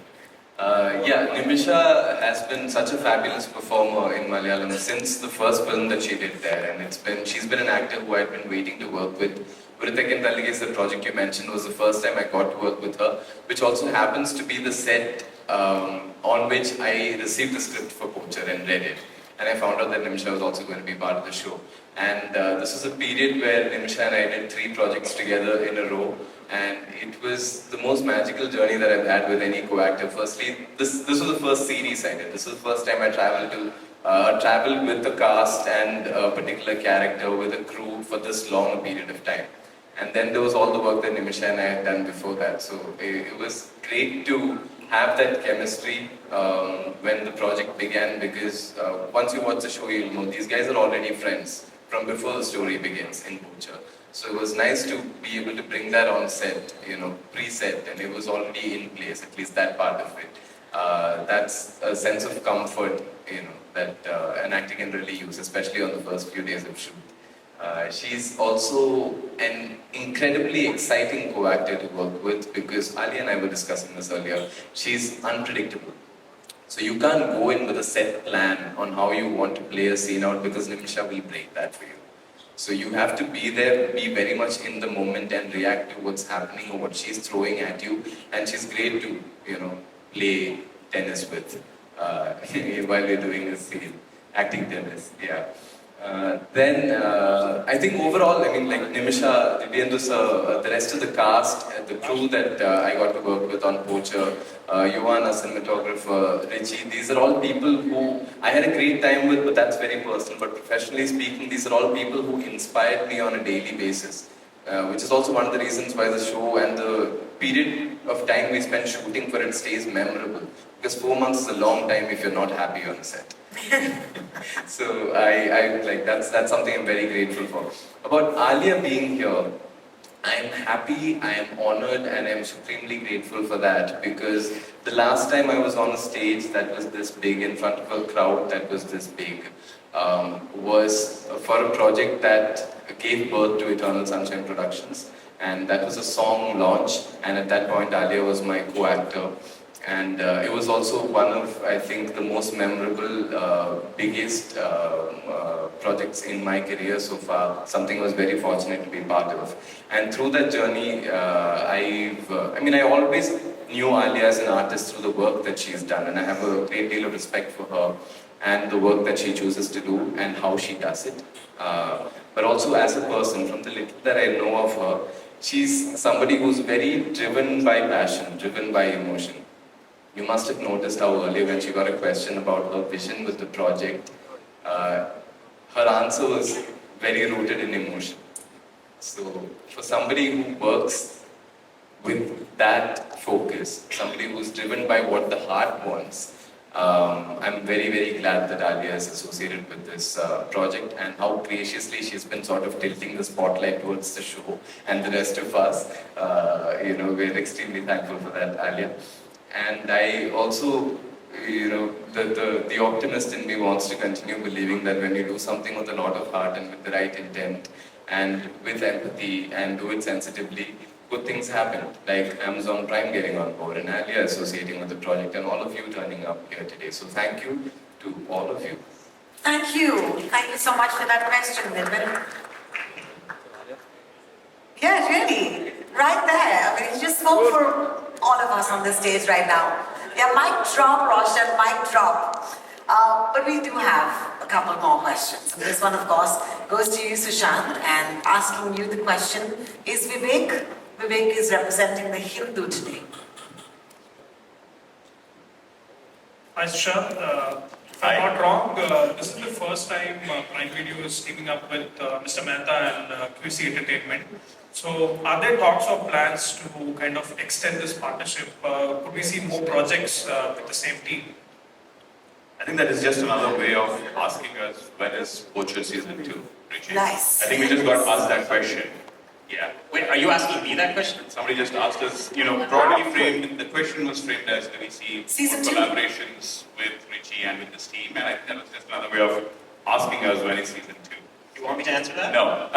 Yeah, Nimisha has been such a fabulous performer in Malayalam since the first film that she did there, and she's been an actor who I'd been waiting to work with. Hrithik and Dallige, the project you mentioned, was the first time I got to work with her, which also happens to be the set on which I received the script for Poacher and read it. And I found out that Nimisha was also going to be part of the show. And this was a period where Nimisha and I did 3 projects together in a row, and it was the most magical journey that I've had with any co-actor. Firstly, this was the first series I did. This was the first time I traveled with the cast and a particular character with a crew for this long a period of time. And then there was all the work that Nimisha and I had done before that. So it was great to have that chemistry when the project began, because once you watch the show, you'll know these guys are already friends from before the story begins in Poacher. So it was nice to be able to bring that on set, pre-set, and it was already in place, at least that part of it. That's a sense of comfort, that an actor can really use, especially on the first few days of shoot. She's also an incredibly exciting co-actor to work with, because Alia and I were discussing this earlier. She's unpredictable. So you can't go in with a set plan on how you want to play a scene out, because Nimisha will break that for you. So you have to be there, be very much in the moment and react to what's happening or what she's throwing at you. And she's great to, play tennis with while we're doing a scene, acting tennis, yeah. I think overall, like Nimisha, Dibyendu sir, the rest of the cast, the crew that I got to work with on Poacher, Yuvan, a cinematographer, Richie, these are all people who I had a great time with, but that's very personal. But professionally speaking, these are all people who inspired me on a daily basis, which is also one of the reasons why the show and the period of time we spend shooting for it stays memorable. Because 4 months is a long time if you're not happy on set. So that's something I'm very grateful for. About Alia being here, I am happy, I am honored, and I am supremely grateful for that, because the last time I was on a stage that was this big in front of a crowd that was this big was for a project that gave birth to Eternal Sunshine Productions, and that was a song launch, and at that point Alia was my co-actor. And it was also one of, I think, the most memorable, biggest projects in my career so far. Something I was very fortunate to be part of. And through that journey, I always knew Alia as an artist through the work that she's done. And I have a great deal of respect for her and the work that she chooses to do and how she does it. But also as a person, from the little that I know of her, she's somebody who's very driven by passion, driven by emotion. You must have noticed how earlier when she got a question about her vision with the project, her answer was very rooted in emotion. So for somebody who works with that focus, somebody who's driven by what the heart wants, I'm very, very glad that Alia is associated with this project, and how graciously she's been sort of tilting the spotlight towards the show and the rest of us. We're extremely thankful for that, Alia. And I also, the optimist in me wants to continue believing that when you do something with a lot of heart and with the right intent and with empathy and do it sensitively, good things happen. Like Amazon Prime getting on board and Alia associating with the project and all of you turning up here today. So thank you to all of you. Thank you. Thank you so much for that question, Nidwin. Yeah, really. Right there. I mean, you just spoke for all of us on the stage right now. Yeah, mic drop, Roshan, mic drop. But we do have a couple more questions. And this one, of course, goes to you, Sushant, and asking you the question, is Vivek? Vivek is representing the Hindu today. Hi, Sushant. If I'm not wrong, this is the first time Prime Video is teaming up with Mr. Mehta and QC Entertainment. So, are there talks or plans to kind of extend this partnership? Could we see more projects with the same team? I think that is just another way of asking us when is Poacher season 2, Richie. Nice. I think we just got asked that question. Yeah. Wait, are you asking me that question? Somebody just asked us, broadly framed, the question was framed as do we see Season 2. collaborations with Richie and with this team, and I think that was just another way of asking us when is season 2. You want me to answer that? No.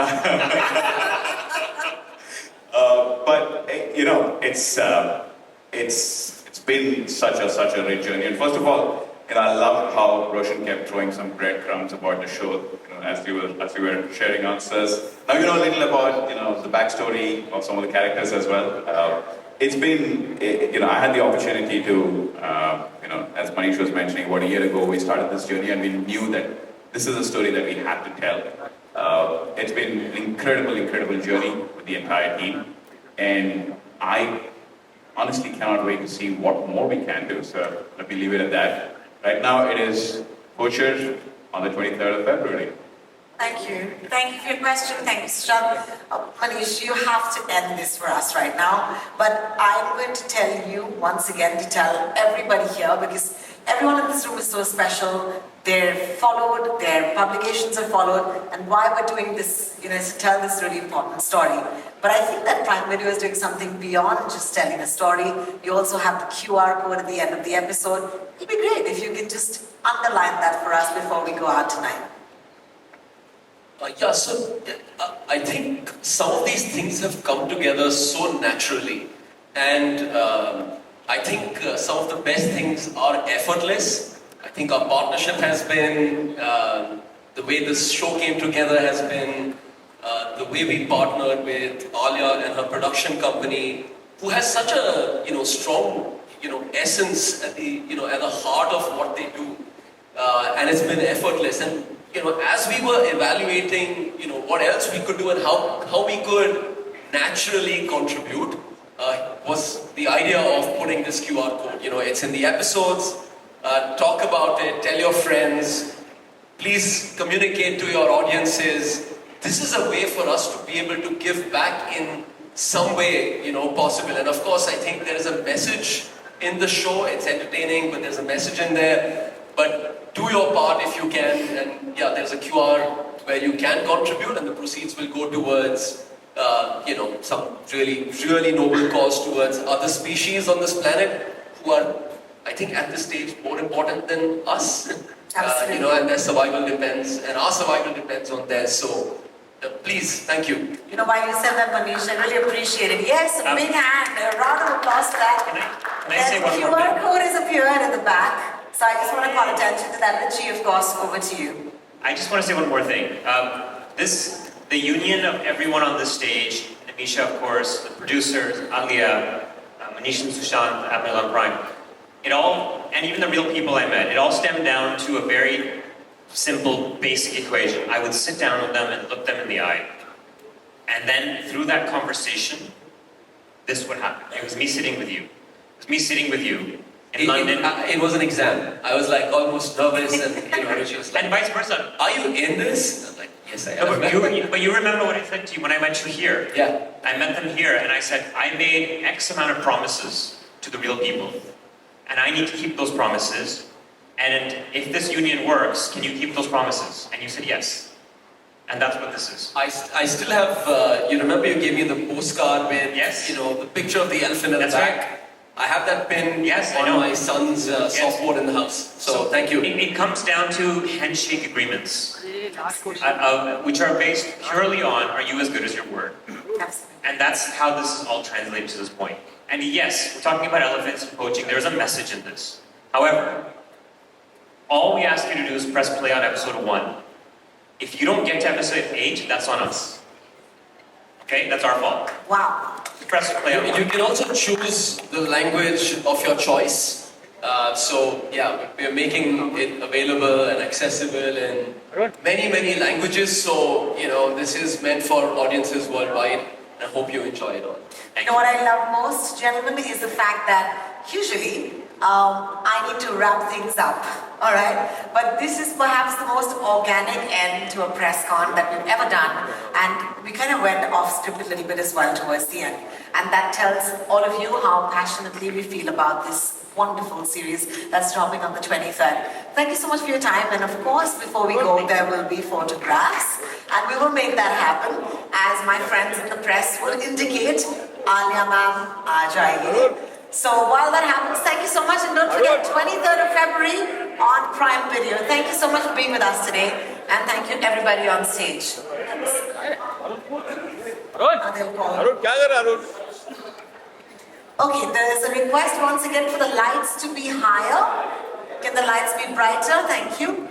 But it's been such a rich journey. And first of all, I love how Roshan kept throwing some breadcrumbs about the show, as we were sharing answers. Now you know a little about the backstory of some of the characters as well. It's been, I had the opportunity to, as Manish was mentioning, about a year ago we started this journey, and we knew that this is a story that we had to tell. It's been an incredible journey with the entire team, and I honestly cannot wait to see what more we can do. So let me leave it at that. Right now it is Poacher on the 23rd of February. Thank you. Thank you for your question. Thank you, Suraj. Manish, you have to end this for us right now. But I'm going to tell you once again to tell everybody here, because everyone in this room is so special. They're followed, their publications are followed, and why we're doing this, is to tell this really important story. But I think that Prime Video is doing something beyond just telling a story. You also have the QR code at the end of the episode. It'd be great if you could just underline that for us before we go out tonight. I think some of these things have come together so naturally, and I think some of the best things are effortless. I think our partnership has been, the way this show came together has been, the way we partnered with Alia and her production company, who has such a strong essence at the heart of what they do, and it's been effortless. And as we were evaluating, what else we could do and how we could naturally contribute, was the idea of putting this QR code. It's in the episodes. Talk about it. Tell your friends. Please communicate to your audiences. This is a way for us to be able to give back in some way, possible. And of course, I think there is a message in the show. It's entertaining, but there's a message in there. But do your part if you can, and there's a QR where you can contribute, and the proceeds will go towards, some really noble cause towards other species on this planet who are, I think, at this stage more important than us. Absolutely. And their survival depends, and our survival depends on theirs. So, please, thank you. While you said that, Manish, I really appreciate it. Yes, a big hand, a round of applause for that. Can I say one more QR thing? code has appeared in the back. So I just want to call attention to that. Richie, of course, over to you. I just want to say one more thing. The union of everyone on this stage, Nimisha, of course, the producers, Alia, Manish and Sushant, Amazon Prime, and even the real people I met, it all stemmed down to a very simple, basic equation. I would sit down with them and look them in the eye. And then through that conversation, this would happen. It was me sitting with you. It was me sitting with you. In London. It was an exam. I was like almost nervous, and Richie was like, and vice versa. Are you in this? I was like, yes, I am. But you remember what I said to you when I met you here? Yeah. I met them here, and I said, I made X amount of promises to the real people, and I need to keep those promises. And if this union works, can you keep those promises? And you said yes. And that's what this is. I still have, you remember you gave me the postcard with, the picture of the elephant in the back? Right. I have that pin on my son's softboard in the house. So thank you. It comes down to handshake agreements, which are based purely on, are you as good as your word? And that's how this is all translated to this point. And yes, we're talking about elephants and poaching. There's a message in this. However, all we ask you to do is press play on episode 1. If you don't get to episode 8, that's on us. Okay? That's our fault. Wow. Press play on 1. You can also choose the language of your choice. We're making it available and accessible in many languages. So, this is meant for audiences worldwide. I hope you enjoy it all. What I love most, gentlemen, is the fact that usually I need to wrap things up, all right? But this is perhaps the most organic end to a press con that we've ever done, and we kind of went off script a little bit as well towards the end. And that tells all of you how passionately we feel about this wonderful series that's dropping on the 23rd. Thank you so much for your time, and of course, before we go, there will be photographs, and we will make that happen, as my friends in the press will indicate. Alia ma'am, aa jaiye. So while that happens, thank you so much, and don't forget, 23rd of February on Prime Video. Thank you so much for being with us today, and thank you everybody on stage. Okay, there is a request once again for the lights to be higher. Can the lights be brighter? Thank you.